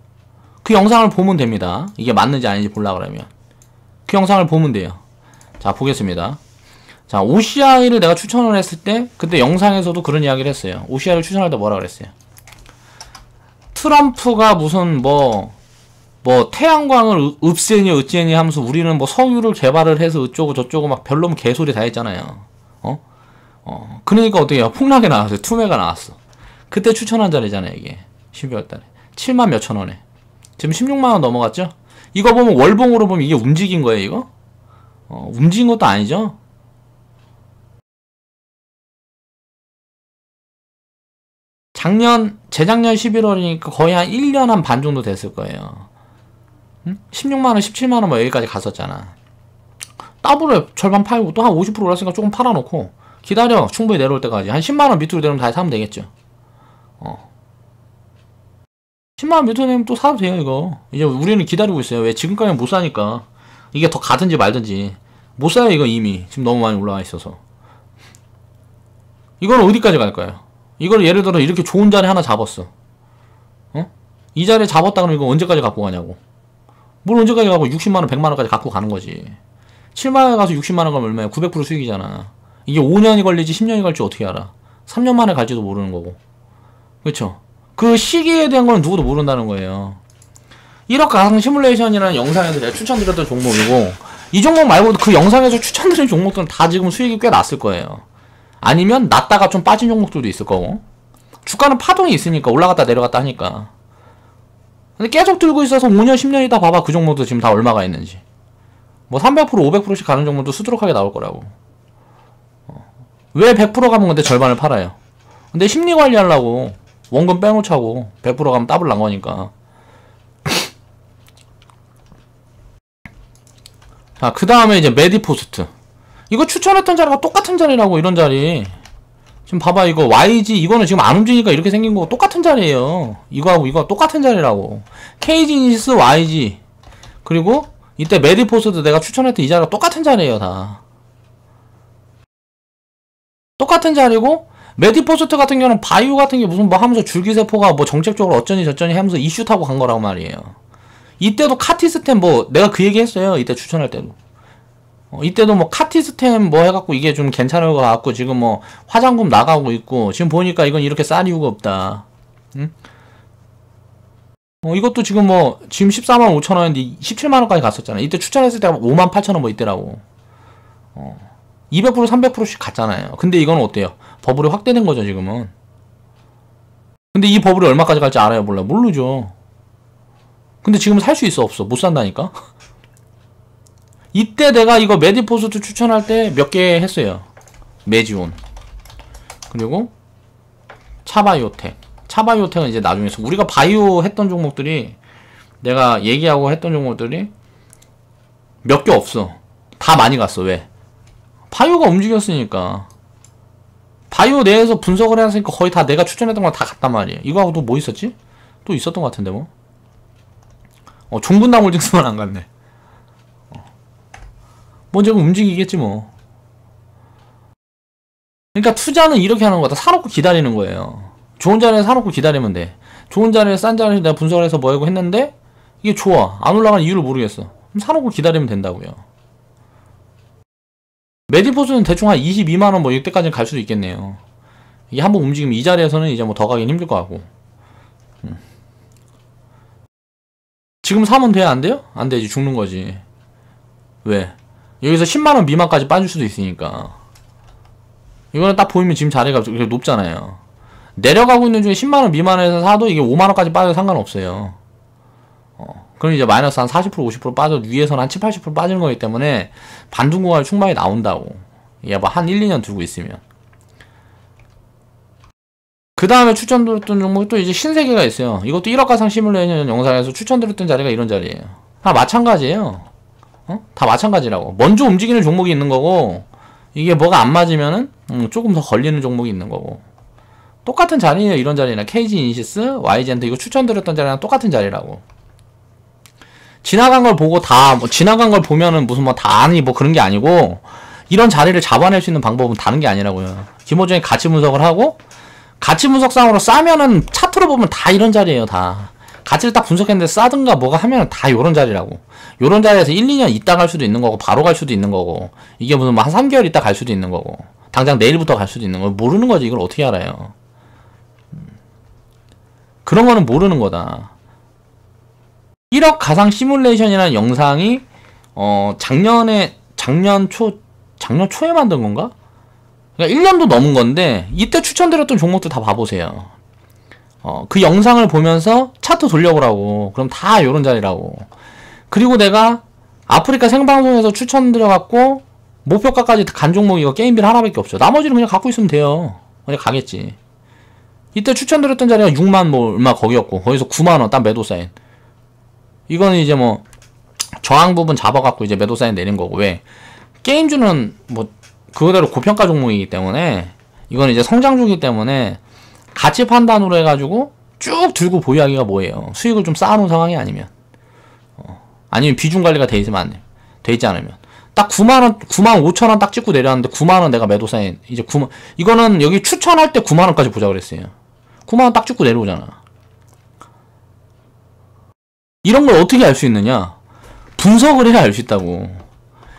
그 영상을 보면 됩니다. 이게 맞는지 아닌지 보려고 그러면 그 영상을 보면 돼요. 자, 보겠습니다. 자, OCI를 내가 추천을 했을 때 그때 영상에서도 그런 이야기를 했어요. OCI를 추천할 때 뭐라 그랬어요? 트럼프가 무슨 뭐 태양광을 읍세니 어찌니 하면서 우리는 뭐 석유를 개발을 해서 어쩌고 저쩌고 막 별놈 개소리 다 했잖아요. 그러니까 어떻게 해요? 폭락이 나왔어요. 투매가 나왔어. 그때 추천한 자리잖아요, 이게. 12월 달에. 7만 몇천 원에. 지금 16만 원 넘어갔죠? 이거 보면 월봉으로 보면 이게 움직인 거예요, 이거? 움직인 것도 아니죠? 재작년 11월이니까 거의 한 1년 한 반 정도 됐을 거예요. 16만원, 17만원 뭐 여기까지 갔었잖아. 더블에 절반 팔고 또 한 50% 올랐으니까 조금 팔아놓고 기다려. 충분히 내려올 때까지. 한 10만원 밑으로 내려오면 다시 사면 되겠죠. 10만원 밑으로 내면 또 사도 돼요, 이거. 이제 우리는 기다리고 있어요. 왜? 지금까지는 못 사니까. 이게 더 가든지 말든지. 못 사요, 이거 이미. 지금 너무 많이 올라와 있어서. 이거는 어디까지 갈까요? 이걸 예를 들어 이렇게 좋은 자리 하나 잡았어. 이 자리에 잡았다 그러면 이거 언제까지 갖고 가냐고. 뭘 언제까지 가고 60만원, 100만원까지 갖고 가는 거지. 7만원에 가서 60만원 가면 얼마야? 900% 수익이잖아. 이게 5년이 걸리지 10년이 갈지 어떻게 알아? 3년 만에 갈지도 모르는 거고. 그쵸? 그 시기에 대한 거는 누구도 모른다는 거예요. 1억 가상 시뮬레이션이라는 영상에서 제가 추천드렸던 종목이고, 이 종목 말고도 그 영상에서 추천드린 종목들은 다 지금 수익이 꽤 났을 거예요. 아니면 났다가 좀 빠진 종목들도 있을 거고. 주가는 파동이 있으니까 올라갔다 내려갔다 하니까. 근데 계속 들고 있어서 5년 10년 있다 봐봐. 그 종목도 지금 다 얼마가 있는지. 뭐 300% 500%씩 가는 종목도 수두룩하게 나올 거라고. 왜 100% 가면 근데 절반을 팔아요? 근데 심리 관리하려고 원금 빼놓자고. 100% 가면 더블 난 거니까. 자, 그 다음에 이제 메디포스트. 이거 추천했던 자리가 똑같은 자리라고. 이런 자리 지금 봐봐. 이거 YG 이거는 지금 안 움직이니까 이렇게 생긴 거고 똑같은 자리예요. 이거하고 이거 똑같은 자리라고. KG니시스 YG 그리고 이때 메디포스도 내가 추천했던 이 자리가 똑같은 자리예요. 다 똑같은 자리고, 메디포스트 같은 경우는 바이오 같은 게 무슨 뭐 하면서 줄기세포가 뭐 정책적으로 어쩌니 저쩌니 하면서 이슈 타고 간 거라고 말이에요. 이때도 카티스템 뭐 내가 그 얘기 했어요. 이때 추천할 때도. 이때도 뭐 카티스템 뭐 해갖고 이게 좀 괜찮은 거 같고 지금 뭐 화장품 나가고 있고 지금 보니까 이건 이렇게 쌀 이유가 없다. 응? 이것도 지금 뭐 지금 14만 5천 원인데 17만원까지 갔었잖아. 이때 추천했을 때가 5만 8천 원 뭐 이때라고. 200% 300%씩 갔잖아요. 근데 이건 어때요? 버블이 확대된 거죠 지금은. 근데 이 버블이 얼마까지 갈지 알아요? 몰라? 모르죠. 근데 지금 살 수 있어? 없어? 못 산다니까? 이때 내가 이거 메디포스트 추천할 때 몇 개 했어요. 메지온. 그리고 차바이오텍. 차바이오텍은 이제 나중에 우리가 바이오 했던 종목들이, 내가 얘기하고 했던 종목들이 몇 개 없어. 다 많이 갔어. 왜? 바이오가 움직였으니까. 바이오 내에서 분석을 해놨으니까 거의 다 내가 추천했던 거 다 갔단 말이에요. 이거하고 또 뭐 있었지? 또 있었던 것 같은데 뭐. 종분당 홀딩스만 안 갔네. 뭐 저거 움직이겠지 뭐. 그러니까 투자는 이렇게 하는 거다. 사놓고 기다리는 거예요. 좋은 자리에 사놓고 기다리면 돼. 좋은 자리에 싼 자리에 내가 분석을 해서 뭐하고 했는데 이게 좋아. 안 올라가는 이유를 모르겠어. 그럼 사놓고 기다리면 된다고요. 메디포스는 대충 한 22만원 뭐 이때까지는 갈 수도 있겠네요. 이게 한번 움직이면 이 자리에서는 이제 뭐 더 가긴 힘들 것 같고. 지금 사면 돼야 안 돼요? 안 되지. 죽는 거지. 왜? 여기서 10만원 미만까지 빠질 수도 있으니까. 이거는 딱 보이면 지금 자리가 높잖아요. 내려가고 있는 중에 10만원 미만에서 사도 이게 5만원까지 빠져도 상관없어요. 그럼 이제 마이너스 한 40% 50% 빠져도 위에서는 한 70, 80% 빠지는 거기 때문에 반등구간이 충분히 나온다고. 이게 뭐 한 1, 2년 두고 있으면. 그 다음에 추천드렸던 종목이 또 이제 신세계가 있어요. 이것도 1억 가상 시뮬레이션 영상에서 추천드렸던 자리가 이런 자리예요. 다 마찬가지예요. 다 마찬가지라고. 먼저 움직이는 종목이 있는 거고, 이게 뭐가 안 맞으면은 조금 더 걸리는 종목이 있는 거고. 똑같은 자리예요. 이런 자리나 KG 인시스, YG엔터 이거 추천드렸던 자리랑 똑같은 자리라고. 지나간 걸 보고 지나간 걸 보면은 무슨 뭐 다 아니 뭐 그런 게 아니고, 이런 자리를 잡아낼 수 있는 방법은 다른 게 아니라고요. 기본적인 가치 분석을 하고, 가치 분석상으로 싸면은 차트로 보면 다 이런 자리예요. 다 가치를 딱 분석했는데 싸든가 뭐가 하면 다 요런 자리라고. 요런 자리에서 1, 2년 있다 갈 수도 있는 거고 바로 갈 수도 있는 거고, 이게 무슨 뭐 한 3개월 있다 갈 수도 있는 거고, 당장 내일부터 갈 수도 있는 거. 모르는 거지. 이걸 어떻게 알아요? 그런 거는 모르는 거다. 1억 가상 시뮬레이션이라는 영상이 작년 초에 만든 건가? 그러니까 1년도 넘은 건데, 이때 추천드렸던 종목들 다 봐보세요. 그 영상을 보면서 차트 돌려보라고. 그럼 다 요런 자리라고. 그리고 내가 아프리카 생방송에서 추천드려갖고 목표가까지 간 종목이 이거 게임빌 하나밖에 없죠. 나머지는 그냥 갖고 있으면 돼요. 그냥 가겠지. 이때 추천드렸던 자리가 6만 뭐 얼마 거기였고, 거기서 9만원 딱 매도 사인. 이거는 이제 뭐 저항 부분 잡아갖고 이제 매도 사인 내린 거고. 왜? 게임주는 뭐 그거대로 고평가 종목이기 때문에, 이건 이제 성장주이기 때문에 가치 판단으로 해가지고 쭉 들고 보유하기가 뭐예요. 수익을 좀 쌓아놓은 상황이 아니면, 아니면 비중 관리가 돼 있지 않으면. 딱 9만 5천원 딱 찍고 내렸는데 9만원 내가 매도 사인. 이제 9만, 이거는 여기 추천할 때 9만원까지 보자 그랬어요. 9만원 딱 찍고 내려오잖아. 이런 걸 어떻게 알 수 있느냐? 분석을 해야 알 수 있다고.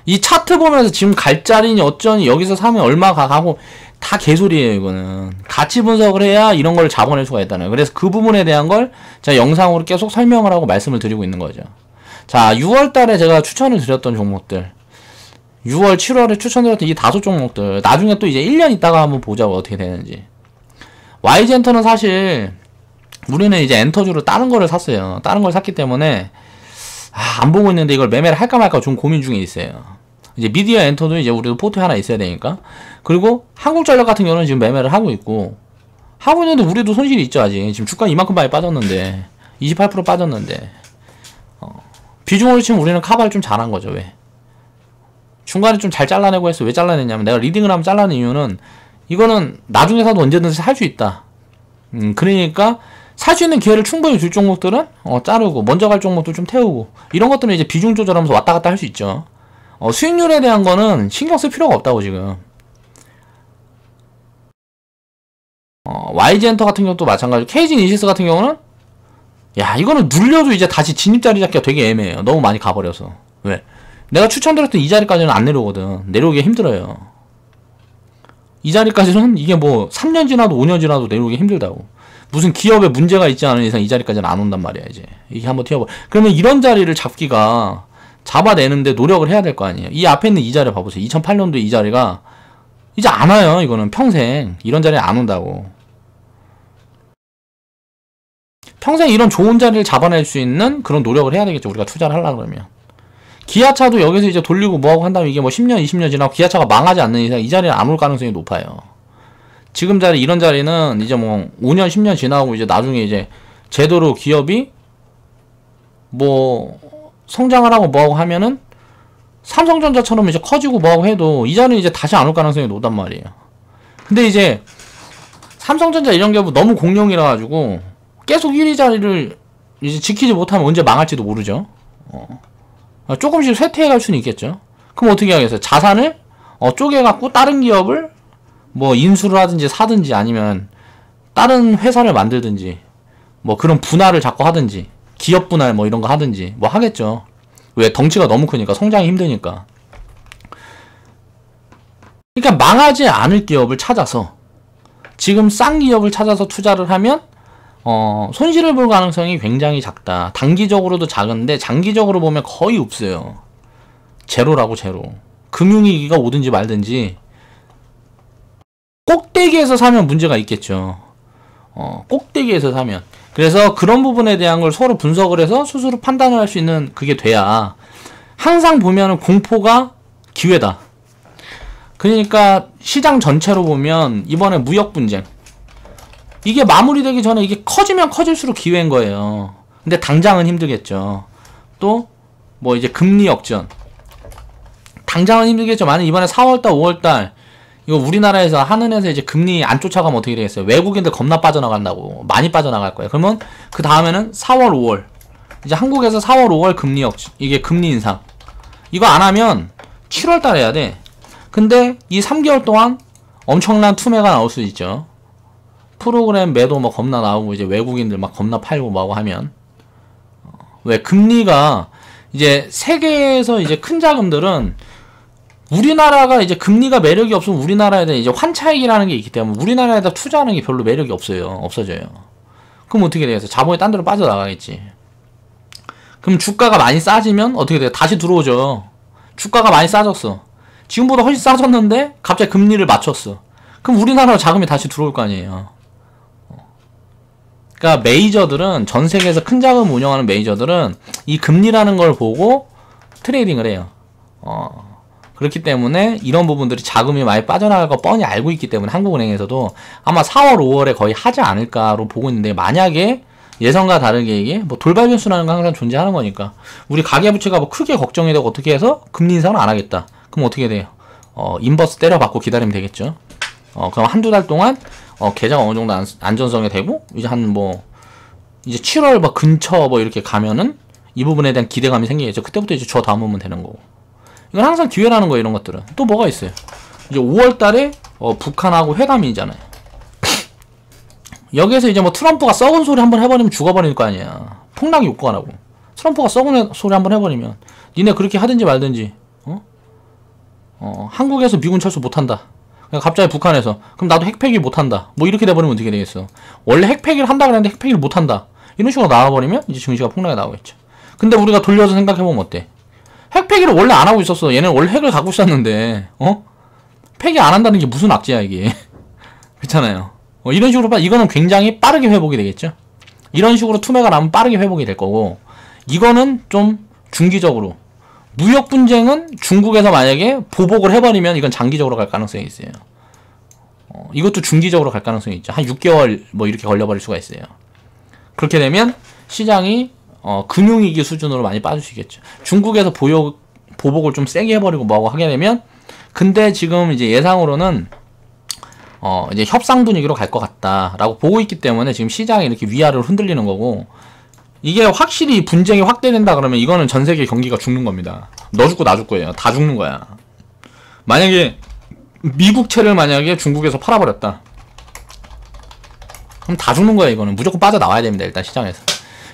이 차트 보면서 지금 갈 자리니 어쩌니 여기서 사면 얼마 가고 다 개소리예요. 이거는 가치 분석을 해야 이런 걸 잡아낼 수가 있다는. 그래서 그 부분에 대한 걸 제가 영상으로 계속 설명을 하고 말씀을 드리고 있는 거죠. 자, 6월 달에 제가 추천을 드렸던 종목들, 6월 7월에 추천드렸던 이 5종목들 나중에 또 이제 1년 있다가 한번 보자고 어떻게 되는지. YG엔터는 사실 우리는 이제 엔터주로 다른 거를 샀어요. 다른 걸 샀기 때문에 안 보고 있는데 이걸 매매를 할까 말까 좀 고민 중에 있어요. 이제 미디어 엔터도 이제 우리도 포트에 하나 있어야 되니까. 그리고 한국전력 같은 경우는 지금 매매를 하고 있고, 하고 있는데 우리도 손실이 있죠. 아직 지금 주가 이만큼 많이 빠졌는데, 28% 빠졌는데, 비중으로 치면 우리는 카바를 좀 잘한 거죠. 왜? 중간에 좀 잘 잘라내고 했어. 왜 잘라냈냐면, 내가 리딩을 하면 잘라낸 이유는, 이거는 나중에 사도 언제든지 살 수 있다. 그러니까 살 수 있는 기회를 충분히 줄 종목들은 자르고, 먼저 갈 종목들 좀 태우고, 이런 것들은 이제 비중 조절하면서 왔다 갔다 할 수 있죠. 수익률에 대한 거는 신경 쓸 필요가 없다고 지금. YG엔터 같은 경우도 마찬가지로, KG 인시스 같은 경우는, 야, 이거는 눌려도 이제 다시 진입자리 잡기가 되게 애매해요. 너무 많이 가버려서. 왜? 내가 추천드렸던 이 자리까지는 안 내려오거든. 내려오기 힘들어요. 이 자리까지는 이게 뭐 3년 지나도 5년 지나도 내려오기 힘들다고. 무슨 기업에 문제가 있지 않은 이상 이 자리까지는 안 온단 말이야. 이제 이게 한번 튀어버. 그러면 이런 자리를 잡기가, 잡아내는데 노력을 해야 될 거 아니에요. 이 앞에 있는 이 자리 봐보세요. 2008년도에 이 자리가 이제 안 와요. 이거는 평생 이런 자리에 안 온다고. 평생 이런 좋은 자리를 잡아낼 수 있는 그런 노력을 해야 되겠죠. 우리가 투자를 하려고 그러면. 기아차도 여기서 이제 돌리고 뭐하고 한다면 이게 뭐 10년 20년 지나고 기아차가 망하지 않는 이상 이 자리에 안 올 가능성이 높아요. 지금 자리, 이런 자리는 이제 뭐 5년, 10년 지나고 이제 나중에 이제 제대로 기업이 뭐 성장을 하고 뭐하고 하면은 삼성전자처럼 이제 커지고 뭐하고 해도 이 자리는 이제 다시 안 올 가능성이 높단 말이에요. 근데 이제 삼성전자 이런 기업은 너무 공룡이라 가지고 계속 1위 자리를 이제 지키지 못하면 언제 망할지도 모르죠. 조금씩 쇠퇴해 갈 수는 있겠죠. 그럼 어떻게 하겠어요? 자산을 쪼개갖고 다른 기업을 뭐 인수를 하든지 사든지 아니면 다른 회사를 만들든지 뭐 그런 분할을 자꾸 하든지 기업 분할 뭐 이런 거 하든지 뭐 하겠죠. 왜? 덩치가 너무 크니까, 성장이 힘드니까. 그러니까 망하지 않을 기업을 찾아서, 지금 싼 기업을 찾아서 투자를 하면 손실을 볼 가능성이 굉장히 작다. 단기적으로도 작은데 장기적으로 보면 거의 없어요. 제로라고, 제로. 금융위기가 오든지 말든지 꼭대기에서 사면 문제가 있겠죠. 꼭대기에서 사면. 그래서 그런 부분에 대한 걸 서로 분석을 해서 스스로 판단을 할 수 있는 그게 돼야. 항상 보면은 공포가 기회다. 그러니까 시장 전체로 보면 이번에 무역 분쟁, 이게 마무리되기 전에 이게 커지면 커질수록 기회인 거예요. 근데 당장은 힘들겠죠. 또 뭐 이제 금리 역전, 당장은 힘들겠죠. 만약 이번에 4월달 5월달 이거 우리나라에서 한은에서 이제 금리 안 쫓아가면 어떻게 되겠어요? 외국인들 겁나 빠져나간다고. 많이 빠져나갈 거예요. 그러면 그 다음에는 4월 5월 이제 한국에서 4월 5월 금리 역전, 이게 금리 인상, 이거 안 하면 7월달 해야 돼. 근데 이 3개월 동안 엄청난 투매가 나올 수 있죠. 프로그램 매도 뭐 겁나 나오고 이제 외국인들 막 겁나 팔고 뭐하고 하면, 왜? 금리가 이제 세계에서 이제 큰 자금들은 우리나라가 이제 금리가 매력이 없으면 우리나라에 대한 이제 환차익이라는 게 있기 때문에 우리나라에다 투자하는 게 별로 매력이 없어요. 없어져요. 그럼 어떻게 되겠어요? 자본이 딴 데로 빠져나가겠지. 그럼 주가가 많이 싸지면 어떻게 돼요? 다시 들어오죠. 주가가 많이 싸졌어. 지금보다 훨씬 싸졌는데 갑자기 금리를 맞췄어. 그럼 우리나라로 자금이 다시 들어올 거 아니에요. 그러니까 메이저들은, 전 세계에서 큰 자금 운영하는 메이저들은 이 금리라는 걸 보고 트레이딩을 해요. 그렇기 때문에 이런 부분들이 자금이 많이 빠져나갈 거 뻔히 알고 있기 때문에 한국은행에서도 아마 4월 5월에 거의 하지 않을까로 보고 있는데, 만약에 예상과 다르게 이게 뭐 돌발 변수라는 거 항상 존재하는 거니까 우리 가계부채가 뭐 크게 걱정이 되고 어떻게 해서 금리 인상을 안 하겠다. 그럼 어떻게 돼요? 인버스 때려받고 기다리면 되겠죠. 그럼 한두 달 동안 계좌가 어느 정도 안전성이 되고 이제 한 뭐 이제 7월 뭐 근처 뭐 이렇게 가면은 이 부분에 대한 기대감이 생기겠죠. 그때부터 이제 저 다음 오면 되는 거고. 이건 항상 기회라는 거예요, 이런 것들은. 또 뭐가 있어요? 이제 5월 달에 북한하고 회담이잖아요. 여기에서 이제 뭐 트럼프가 썩은 소리 한번 해버리면 죽어버릴 거 아니야. 폭락이 욕구하라고. 트럼프가 썩은 소리 한번 해버리면 니네 그렇게 하든지 말든지, 한국에서 미군 철수 못한다. 갑자기 북한에서 그럼 나도 핵폐기 못한다. 뭐 이렇게 돼버리면 어떻게 되겠어? 원래 핵폐기를 한다 그랬는데 핵폐기를 못한다. 이런 식으로 나와버리면 이제 증시가 폭락이 나오겠죠. 근데 우리가 돌려서 생각해보면 어때? 핵폐기를 원래 안 하고 있었어. 얘는 원래 핵을 갖고 있었는데, 폐기 안 한다는 게 무슨 악재야, 이게. 그렇잖아요. 이런 식으로 이거는 굉장히 빠르게 회복이 되겠죠. 이런 식으로 투매가 나면 빠르게 회복이 될 거고, 이거는 좀 중기적으로. 무역 분쟁은 중국에서 만약에 보복을 해버리면 이건 장기적으로 갈 가능성이 있어요. 이것도 중기적으로 갈 가능성이 있죠. 한 6개월 뭐 이렇게 걸려버릴 수가 있어요. 그렇게 되면 시장이 금융위기 수준으로 많이 빠질 수 있겠죠. 중국에서 보복을 좀 세게 해버리고 뭐하고 하게 되면, 근데 지금 이제 예상으로는 이제 협상 분위기로 갈 것 같다라고 보고 있기 때문에 지금 시장이 이렇게 위아래로 흔들리는 거고, 이게 확실히 분쟁이 확대된다 그러면 이거는 전 세계 경기가 죽는 겁니다. 너 죽고 나 죽고예요. 다 죽는 거야. 만약에 미국채를 만약에 중국에서 팔아버렸다. 그럼 다 죽는 거야. 이거는 무조건 빠져나와야 됩니다. 일단 시장에서.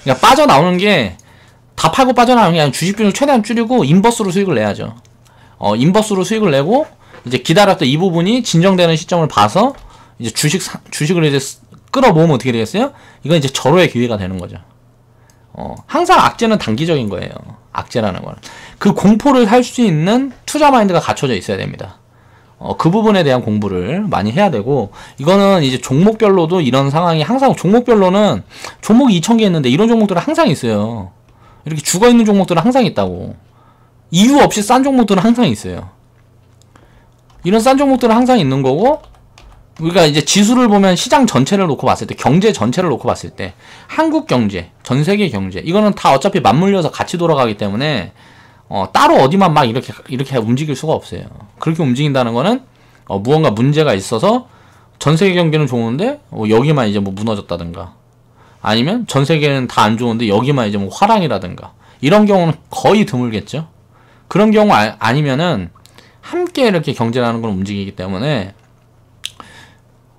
그러니까 빠져나오는 게 다 팔고 빠져나오는 게 아니라 주식 비중을 최대한 줄이고 인버스로 수익을 내야죠. 인버스로 수익을 내고 이제 기다렸던 이 부분이 진정되는 시점을 봐서 이제 주식을 이제 끌어모으면 어떻게 되겠어요? 이건 이제 절호의 기회가 되는 거죠. 항상 악재는 단기적인 거예요. 악재라는 거는. 그 공포를 살 수 있는 투자 마인드가 갖춰져 있어야 됩니다. 그 부분에 대한 공부를 많이 해야 되고, 이거는 이제 종목별로도 이런 상황이 항상, 종목별로는 종목이 2,000개 있는데 이런 종목들은 항상 있어요. 이렇게 죽어있는 종목들은 항상 있다고. 이유 없이 싼 종목들은 항상 있어요. 이런 싼 종목들은 항상 있는 거고, 우리가 이제 지수를 보면 시장 전체를 놓고 봤을 때, 경제 전체를 놓고 봤을 때, 한국 경제, 전 세계 경제, 이거는 다 어차피 맞물려서 같이 돌아가기 때문에, 따로 어디만 막 이렇게 움직일 수가 없어요. 그렇게 움직인다는 거는, 무언가 문제가 있어서 전 세계 경기는 좋은데, 여기만 이제 뭐 무너졌다든가, 아니면 전 세계는 다 안 좋은데 여기만 이제 뭐 화랑이라든가, 이런 경우는 거의 드물겠죠. 그런 경우 아니면은, 함께 이렇게 경제라는 걸 움직이기 때문에,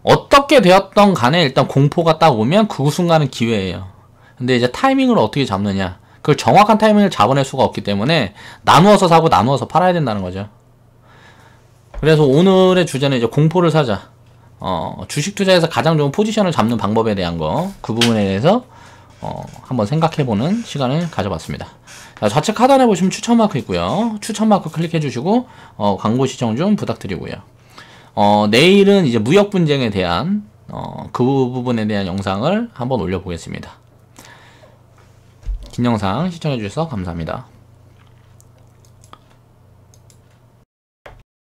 어떻게 되었던 간에 일단 공포가 딱 오면 그 순간은 기회예요. 근데 이제 타이밍을 어떻게 잡느냐, 그걸 정확한 타이밍을 잡아낼 수가 없기 때문에 나누어서 사고 나누어서 팔아야 된다는 거죠. 그래서 오늘의 주제는 이제 공포를 사자, 주식 투자에서 가장 좋은 포지션을 잡는 방법에 대한 거, 그 부분에 대해서 한번 생각해보는 시간을 가져봤습니다. 자, 좌측 하단에 보시면 추천 마크 있고요. 추천 마크 클릭해 주시고 광고 시청 좀 부탁드리고요. 내일은 이제 무역 분쟁에 대한 그 부분에 대한 영상을 한번 올려보겠습니다. 긴 영상 시청해 주셔서 감사합니다.